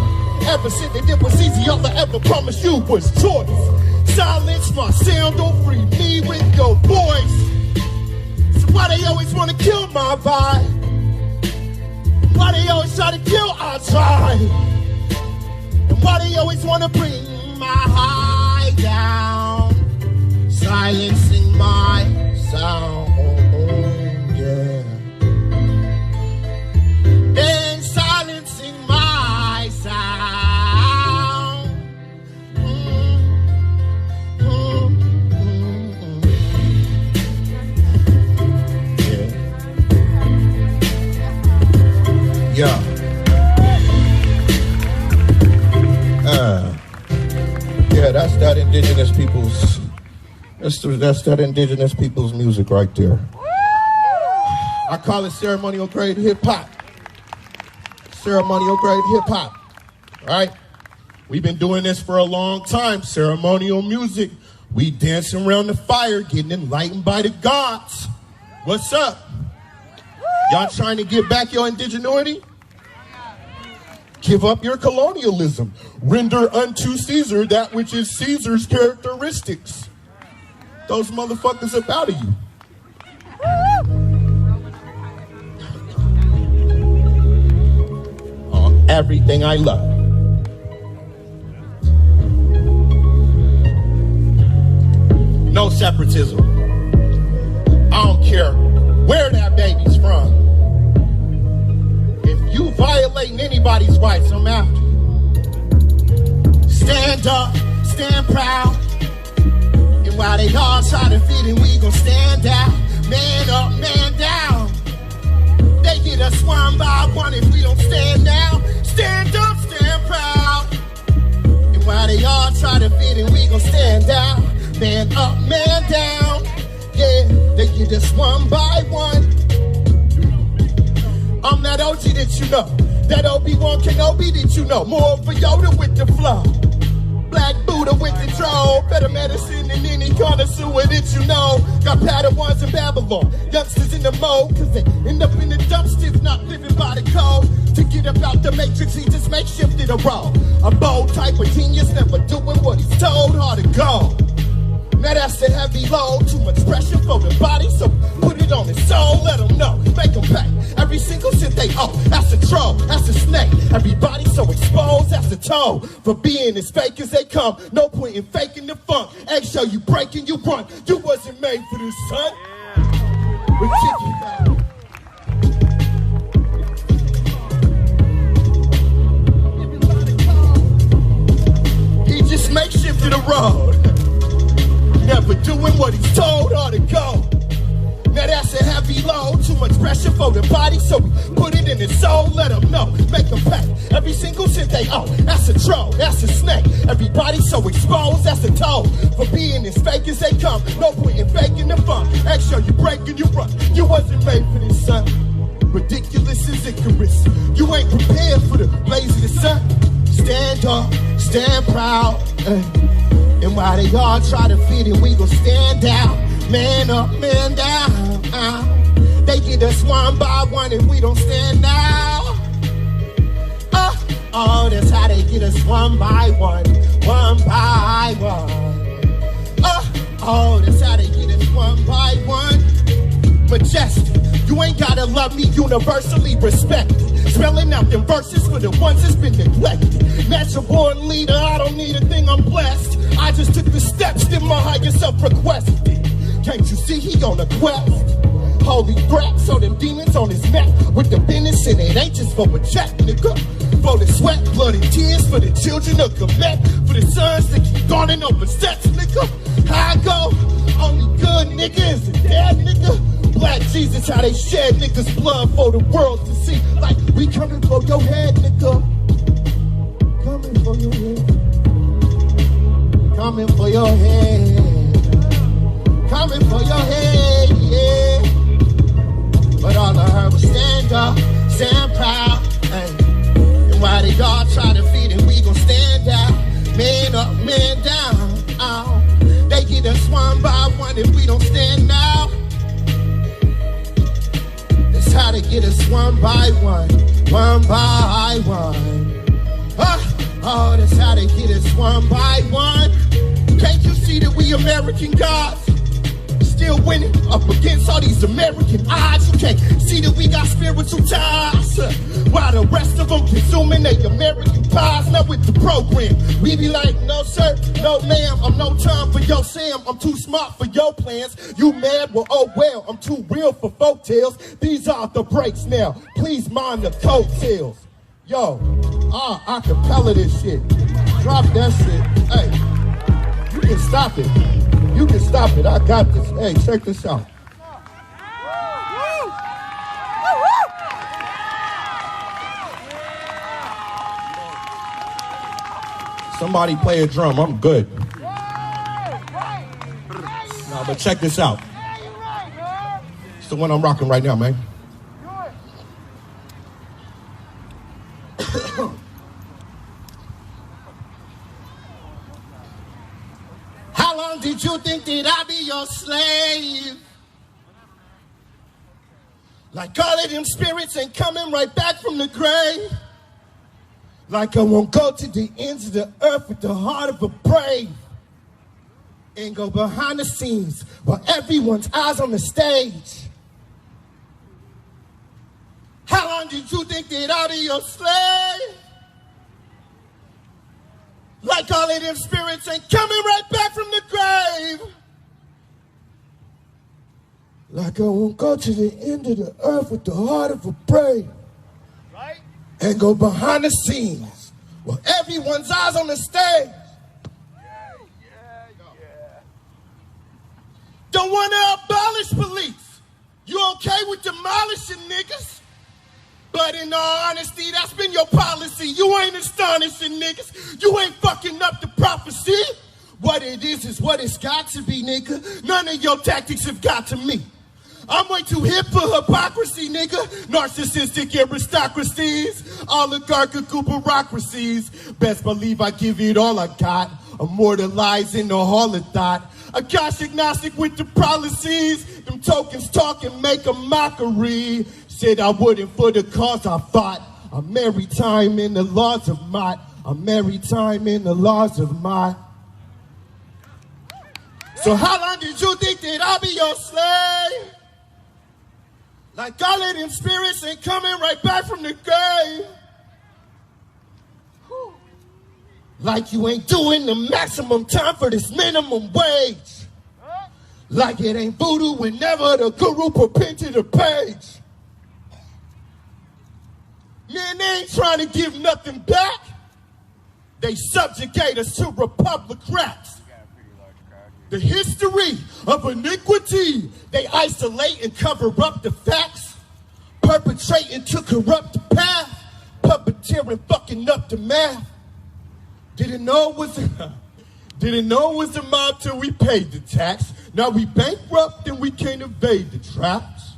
ever since it was easy, all I ever promised you was choice. Silence my sound, don't free me with your voice. So why they always wanna kill my vibe? Why they always try to kill our tribe? And why they always wanna bring my high down? Silencing my sound, yeah. Then silencing my sound. Yeah. Yeah, that's that indigenous people's. That's that indigenous people's music right there. I call it ceremonial grade hip hop. Ceremonial grade hip hop. Right? We've been doing this for a long time. Ceremonial music. We dancing around the fire, getting enlightened by the gods. What's up? Y'all trying to get back your indigenuity? Give up your colonialism. Render unto Caesar that which is Caesar's characteristics. Those motherfuckers up out of you. Everything I love. No separatism. I don't care where that baby's from. If you violating anybody's rights, I'm after you. Stand up, stand proud. And while they all try to fit in, we gon' stand out. Man up, man down. They get us one by one if we don't stand now. Stand up, stand proud. And while they all try to fit in, we gon' stand out. Man up, man down. Yeah, they get us one by one. I'm that OG that you know. That Obi-Wan Kenobi that you know. More of a Yoda with the flow. Black Buddha with the troll. Better medicine than any connoisseur that you know. Got Padawans in Babylon. Youngsters in the mode. Cause they end up in the dumpsters, not living by the code. To get up out the matrix, he just makeshifted a role. A bold type of genius, never doing what he's told. Hard to go. Now that's a heavy load, too much pressure for the body, so put it on his soul, let him know, make him pay. Every single shit they owe, that's a troll, that's a snake. Everybody so exposed, that's a toe. For being as fake as they come, no point in faking the funk. Eggshell, you break and you run, you wasn't made for this, son. Ridiculous. He just makeshifted a road. Never doing what he's told or to go. Now that's a heavy load, too much pressure for the body, so we put it in his soul, let him know, make him pay. Every single shit they owe, that's a troll, that's a snake. Everybody so exposed, that's a toe. For being as fake as they come, no point in faking the fun. Extra, you break and you run, you wasn't made for this, son. Ridiculous as Icarus, you ain't prepared for the laziness, son. Stand up, stand proud, and while they all try to fit in, we gon' stand out. Man up, man down. They get us one by one and we don't stand out. Oh, that's how they get us one by one. One by one. Oh, that's how they get us one by one. Majestic, you ain't gotta love me, universally respected. Spelling out them verses for the ones that's been neglected. Natural born leader, I don't need a thing, I'm blessed. I just took the steps that my higher self requested. Can't you see he on a quest? holy threat. So them demons on his neck with the business, and it ain't just for a check, nigga. For the sweat, blood, and tears, for the children of Quebec, for the sons that keep dawning over sets, nigga. How I go? Only good nigga is a dead nigga. Black Jesus, how they shed niggas' blood for the world to see. Like, we coming for your head, nigga. Coming for your head. Coming for your head. Coming for your head, yeah. But all I heard was stand up, stand proud, hey. And while they all try to feed it, we gon' stand out. Man up, man down, oh. They get us one by one if we don't stand out. That's how they get us one by one, one by one. Oh, that's how they get us one by one. Can't you see that we American gods? Still winning up against all these American odds. You can't see that we got spiritual ties, while the rest of them consuming they American pies. Now with the program, we be like, no sir, no ma'am, I'm no time for your Sam. I'm too smart for your plans. You mad? Well, oh well, I'm too real for folk tales. These are the breaks now. Please mind the coattails. Yo, acapella this shit. Drop that shit. Hey, you can stop it. You can stop it. I got this. Hey, check this out. Somebody play a drum. I'm good. No, but check this out. It's the one I'm rocking right now, man. How long did you think that I'd be your slave? Like all of them spirits ain't coming right back from the grave. Like I won't go to the ends of the earth with the heart of a brave. And go behind the scenes while everyone's eyes on the stage. How long did you think that I'd be your slave? Like all of them spirits ain't coming right back from the grave. Like I won't go to the end of the earth with the heart of a brave. Right? And go behind the scenes while everyone's eyes on the stage. Don't want to abolish police. You okay with demolishing niggas? But in all honesty, that's been your policy. You ain't astonishing niggas. You ain't fucking up the prophecy. What it is what it's got to be, nigga. None of your tactics have got to me. I'm way too hip for hypocrisy, nigga. Narcissistic aristocracies, oligarchical bureaucracies. Best believe I give it all I got. Immortalized in the hall of thought. A gosh agnostic with the policies. Them tokens talk and make a mockery. Said I wouldn't for the cause I fought. A merry time in the laws of might. A merry time in the laws of might. So how long did you think that I'll be your slave? Like all of them spirits ain't coming right back from the grave. Like you ain't doing the maximum time for this minimum wage. Like it ain't voodoo whenever the guru repented a page. Man, they ain't trying to give nothing back. They subjugate us to republicrats. The history of iniquity. They isolate and cover up the facts. Perpetrating to corrupt the path. Puppeteering, fucking up the math. Didn't know it was a mob till we paid the tax. Now we bankrupt and we can't evade the traps.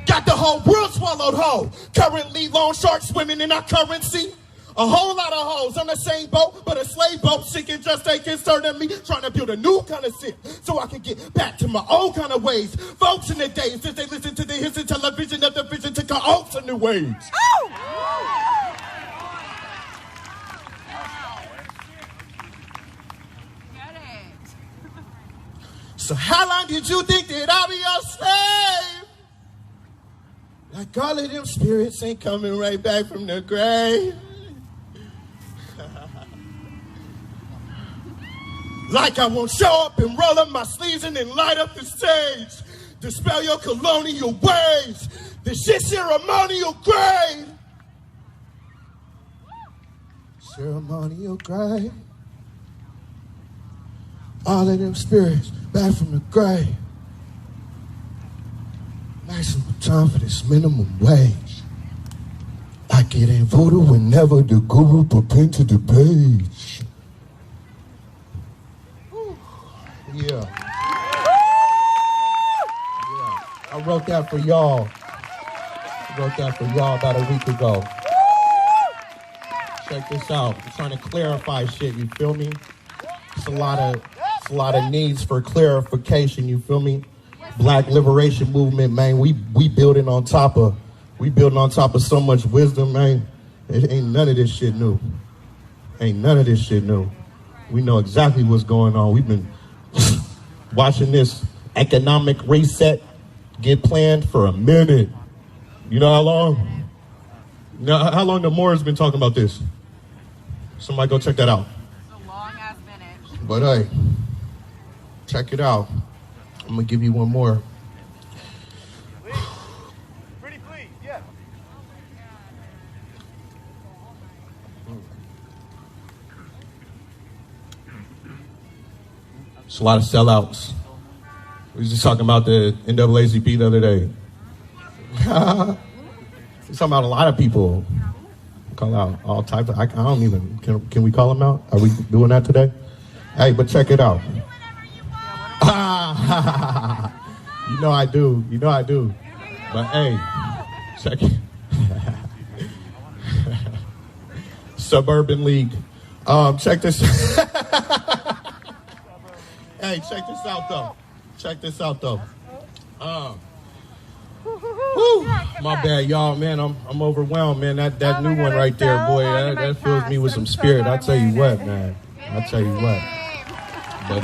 Got the whole world swallowed whole. Currently loan sharks swimming in our currency. A whole lot of hoes on the same boat, but a slave boat sinking just ain't concerning me. Trying to build a new kind of shit so I can get back to my old kind of ways. Folks in the days since they listen to the hits and television of the vision to co-ops in the waves. Oh! So how long did you think that I'll be your slave? Like all of them spirits ain't coming right back from the grave. Like I won't show up and roll up my sleeves and then light up the stage. Dispel your colonial ways. This shit ceremonial grade. Ceremonial grave. All of them spirits back from the grave. Maximum time for this minimum wage. I get in voodoo whenever the guru painted the page. Yeah. I wrote that for y'all. About a week ago. Check this out. I'm trying to clarify shit, you feel me? It's a lot of needs for clarification, you feel me? Black liberation movement, man, we building on top of so much wisdom, man. It ain't none of this shit new. We know exactly what's going on. We've been watching this economic reset get planned for a minute. You know how long? Now, how long the Moore's been talking about this? Somebody go check that out.
It's a long-ass minute.
But hey, check it out. I'm gonna give you one more.
Pretty please, yeah.
It's a lot of sellouts. We was just talking about the NAACP the other day. We're talking about a lot of people. Call out all types of, I don't even, can we call them out? Are we doing that today? Hey, but check it out. You know I do. But hey, check it. Suburban League. Check this. Hey, check this out though. Whew, my bad, y'all, man. I'm overwhelmed, man. That new one right there, boy, that fills me with some spirit. I tell you what, man. But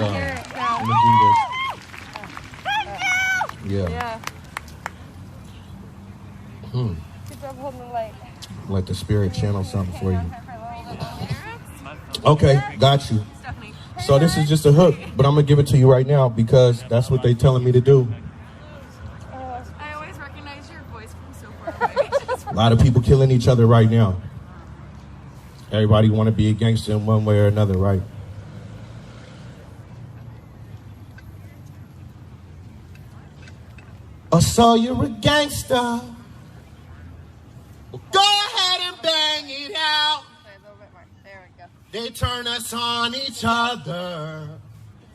let me do this. Yeah.
Keep up holding the light.
Let the spirit channel something for you. Okay, got you. So this is just a hook, but I'm gonna give it to you right now because that's what they telling me to do.
I always recognize your voice from so far away.
A lot of people killing each other right now. Everybody want to be a gangster in one way or another, right? Oh, so you're a gangster. Well, go ahead and bang it out.
A little bit more. There we go.
They turn us on each other.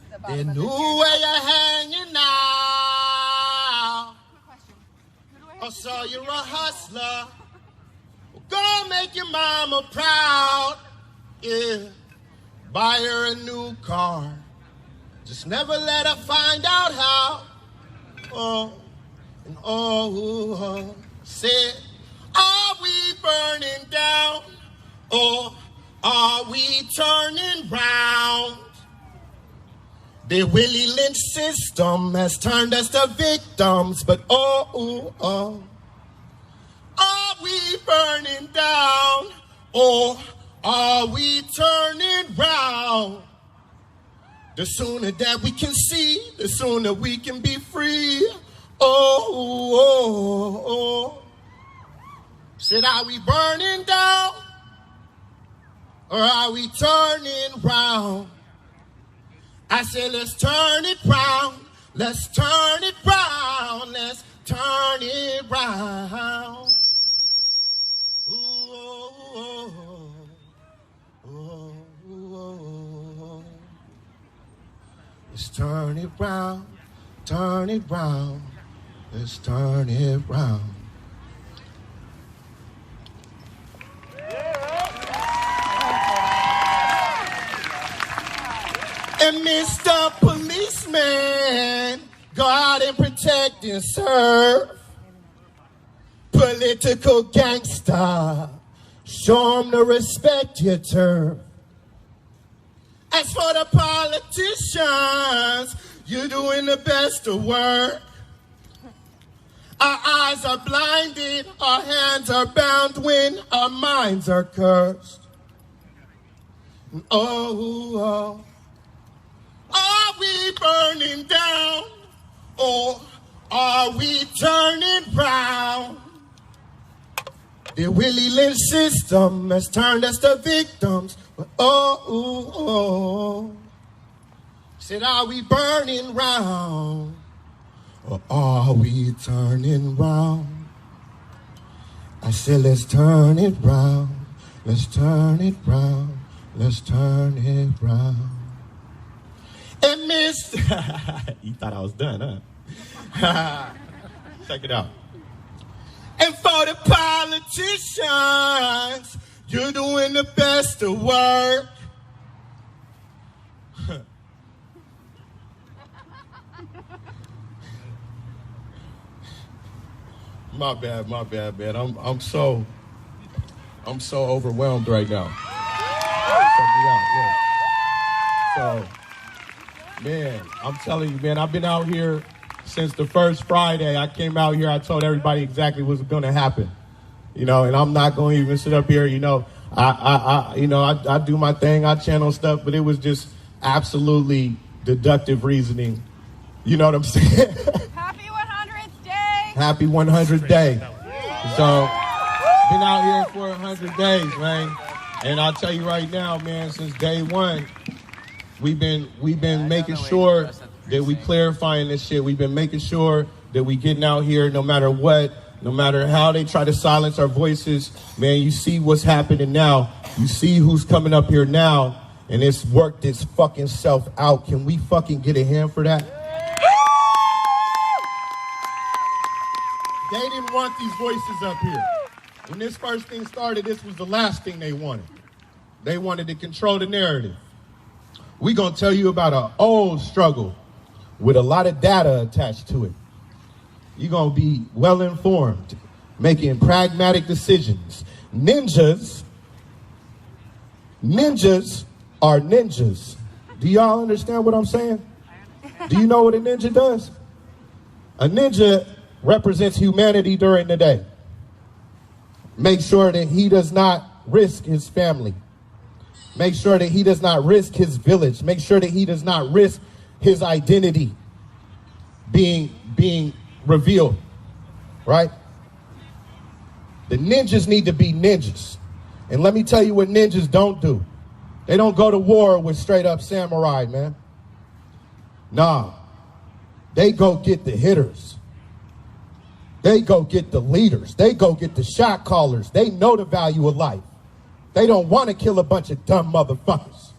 The
They
bottom of
knew
the
where you're hanging now.
Quick question. Who do I
Oh,
have to
so
see?
you're a hustler. Well, go make your mama proud. Yeah. Buy her a new car. Just never let her find out how. Oh, and oh, said, are we burning down? Or are we turning round? The Willie Lynch system has turned us to victims, but oh, are we burning down? Or are we turning round? The sooner that we can see, the sooner we can be free. Oh. Said, are we burning down? Or are we turning round? I said, let's turn it round. Let's turn it round. Let's turn it round. Ooh. Let's turn it round. Turn it round. Let's turn it round. And Mr. Policeman, go out and protect and serve. Political gangster, show them the respect you deserve. As for the politicians, you're doing the best of work. Our eyes are blinded, our hands are bound when our minds are cursed. Oh. Are we burning down? Or Are we turning round? The Willie Lynch system has turned us to victims. Oh. Said, are we burning round? Or are we turning round? I said, let's turn it round. Let's turn it round. Let's turn it round. And Miss... You thought I was done, huh? Check it out. And for the politicians, you're doing the best of work. My bad, man. I'm so overwhelmed right now. So, man, I'm telling you, man, I've been out here since the first Friday. I came out here, I told everybody exactly what's going to happen, and I'm not going to even sit up here, I do my thing, I channel stuff, but it was just absolutely deductive reasoning. You know what I'm saying?
Happy 100th day.
Happy 100th day. So, been out here for 100 days, man. And I'll tell you right now, man, since day one, we've been making sure that we clarifying this shit. We've been making sure that we getting out here no matter what, no matter how they try to silence our voices. Man, you see what's happening now. You see who's coming up here now, and it's worked its fucking self out. Can we fucking get a hand for that? They didn't want these voices up here. When this first thing started, this was the last thing they wanted. They wanted to control the narrative. We're going to tell you about an old struggle with a lot of data attached to it. You're going to be well informed, making pragmatic decisions. Ninjas are ninjas. Do y'all understand what I'm saying? Do you know what a ninja does? A ninja represents humanity during the day. Make sure that he does not risk his family. Make sure that he does not risk his village. Make sure that he does not risk his identity being revealed, right? The ninjas need to be ninjas. And let me tell you what ninjas don't do. They don't go to war with straight up samurai, man. Nah, they go get the hitters. They go get the leaders. They go get the shot callers. They know the value of life. They don't want to kill a bunch of dumb motherfuckers.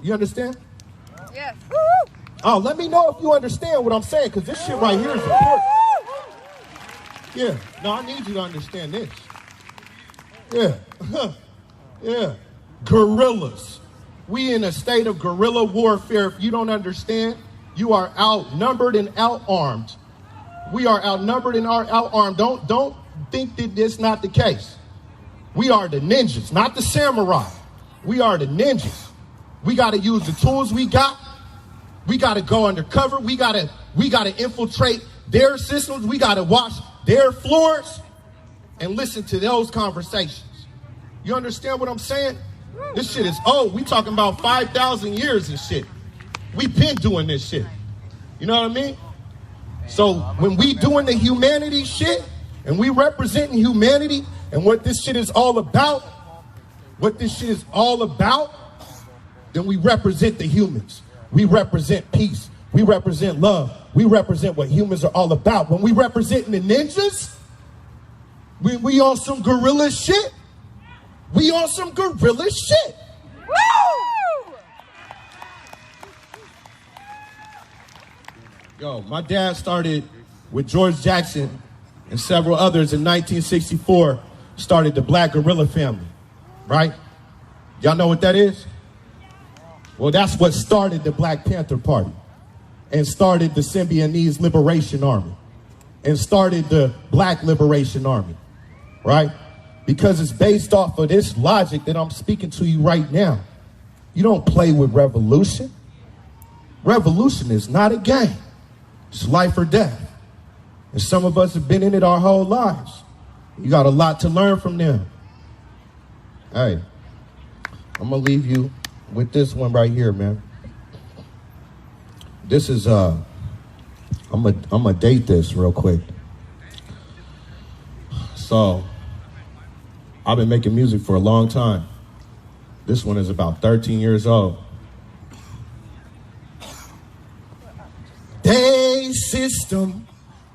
You understand?
Yes.
Oh, let me know if you understand what I'm saying, because this shit right here is important. Yeah. No, I need you to understand this. Yeah. Yeah. Guerrillas. We in a state of guerrilla warfare. If you don't understand, you are outnumbered and outarmed. We are outnumbered and outarmed. Don't think that this not the case. We are the ninjas, not the samurai. We are the ninjas. We got to use the tools we got. We got to go undercover. We got to infiltrate their systems. We got to watch their floors and listen to those conversations. You understand what I'm saying? This shit is old. We talking about 5,000 years and shit. We been doing this shit. You know what I mean? So when we doing the humanity shit and we representing humanity and what this shit is all about, then we represent the humans. We represent peace. We represent love. We represent what humans are all about. When we representing the ninjas, we on some guerrilla shit. We on some guerrilla shit.
Woo!
Yo, my dad started with George Jackson and several others in 1964, started the Black Guerrilla Family, right? Y'all know what that is? Well, that's what started the Black Panther Party and started the Symbionese Liberation Army and started the Black Liberation Army, right? Because it's based off of this logic that I'm speaking to you right now. You don't play with revolution. Revolution is not a game. It's life or death. And some of us have been in it our whole lives. You got a lot to learn from them. Hey, I'm going to leave you with this one right here, man. This is I'm gonna date this real quick. So, I've been making music for a long time. This one is about 13 years old. They system,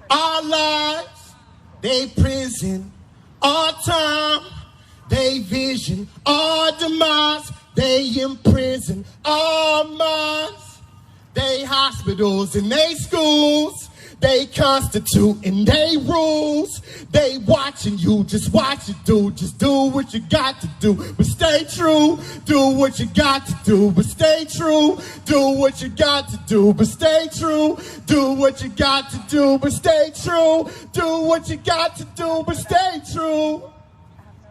our lives, they prison, our time, they vision, our demise, they imprison our minds, they hospitals and they schools, they constitute and they rules, they watching you, just watch it do, just do what you got to do, but stay true, do what you got to do, but stay true, do what you got to do, but stay true, do what you got to do, but stay true, do what you got to do, but stay true.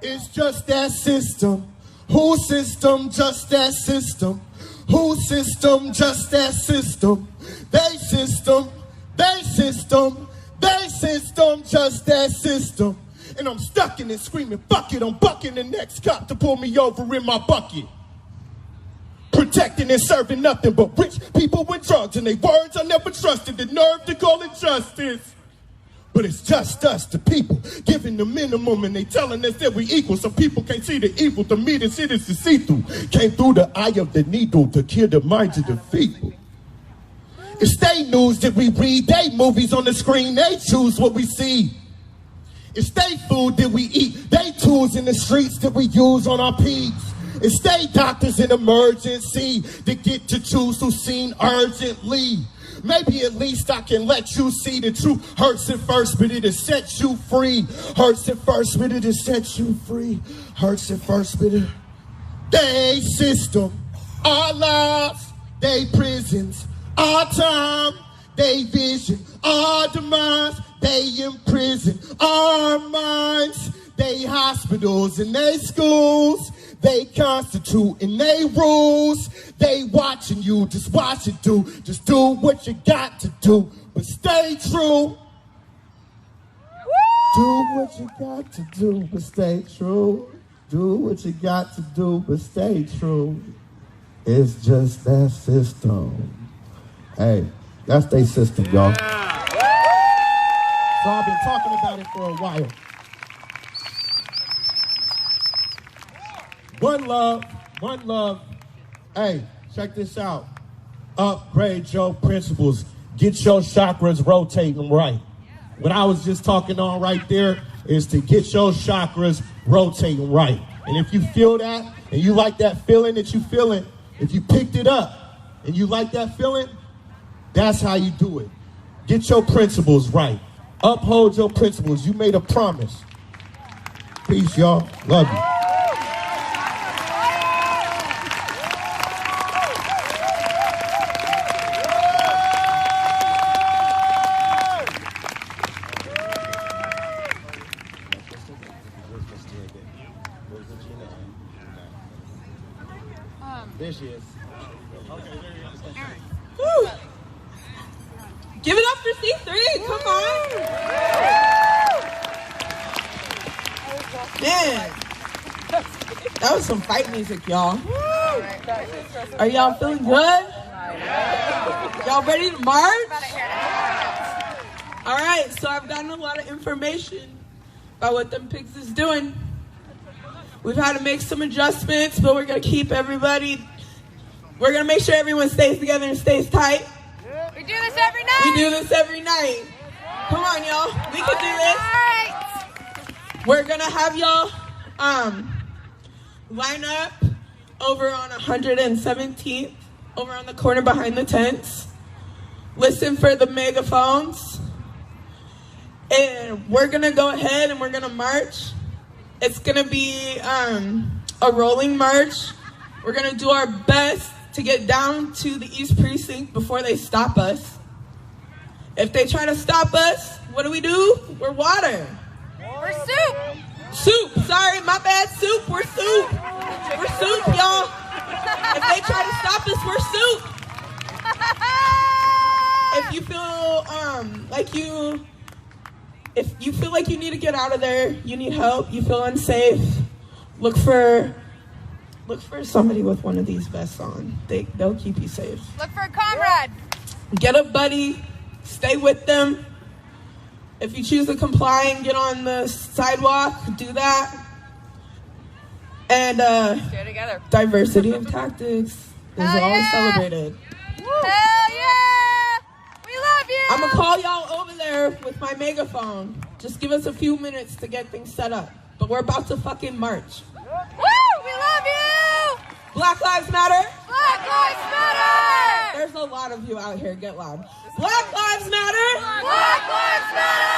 It's just that system. Whose system? Just that system. Whose system? Just that system. They system. They system. They system. Just that system. And I'm stuck in it screaming, fuck it, I'm bucking the next cop to pull me over in my bucket. Protecting and serving nothing but rich people with drugs, and they words I never trusted, the nerve to call it justice. But it's just us, the people, giving the minimum, and they telling us that we equal. Some people can't see the evil. To me, the shit is to see through. Came through the eye of the needle to kill the minds of the people. It's they news that we read, they movies on the screen, they choose what we see. It's they food that we eat, they tools in the streets that we use on our peaks. It's they doctors in emergency that get to choose who's seen urgently. Maybe at least I can let you see the truth. Hurts at first, but it'll set you free. Hurts at first, but it'll set you free. Hurts at first, but it'll... They system, our lives, they prisons, our time, they vision, our demise, they imprison, our minds, they hospitals and they schools, they constitute and they rules, they watching you, just watch it do, just do what you got to do, but stay true. Do what you got to do, but stay true. Do what you got to do, but stay true. It's just that system. Hey, that's their system, y'all. So I've been talking about it for a while. One love, one love. Hey, check this out. Upgrade your principles. Get your chakras rotating right. What I was just talking on right there is to get your chakras rotating right. And if you feel that, and you like that feeling that you're feeling, if you picked it up and you like that feeling, that's how you do it. Get your principles right. Uphold your principles. You made a promise. Peace, y'all. Love you. There she is. Okay, there you go.
Woo. Give it up for C3. Come on. Man, that was some fight music, y'all. Are y'all feeling good? Y'all ready to march? All right, so I've gotten a lot of information about what them pigs is doing. We've had to make some adjustments, but we're going to keep everybody. We're going to make sure everyone stays together and stays tight.
We do this every night.
We do this every night. Come on, y'all. We can do this. We're going to have y'all line up over on 117th, over on the corner behind the tents. Listen for the megaphones. And we're going to go ahead and we're going to march. It's going to be a rolling march. We're going to do our best to get down to the East Precinct before they stop us. If they try to stop us, what do? We're water.
We're soup.
Soup. Sorry, my bad. Soup. We're soup. We're soup, y'all. If they try to stop us, we're soup. If you feel if you feel like you need to get out of there, you need help, you feel unsafe, look for somebody with one of these vests on. They'll keep you safe.
Look for a comrade.
Get a buddy. stay with them. If you choose to comply and get on the sidewalk, do that. And
Stay together.
diversity of tactics is always celebrated.
Hell yeah! We love you!
I'm gonna call y'all over there with my megaphone. Just give us a few minutes to get things set up. But we're about to fucking march.
Woo! We love you!
Black Lives Matter.
Black Lives Matter!
There's a lot of you out here. Get loud. Black Lives Matter.
Black Lives Matter!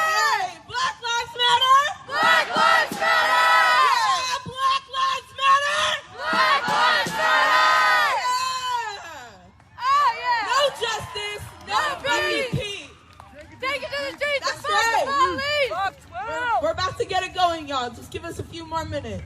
Hey, Black Lives Matter.
Black Lives Matter!
Yeah, Black Lives Matter.
Black Lives Matter!
Yeah.
Oh yeah!
No justice, no peace.
Take it to the streets
That's
and fuck
right.
the police!
We're about to get it going, y'all. Just give us a few more minutes.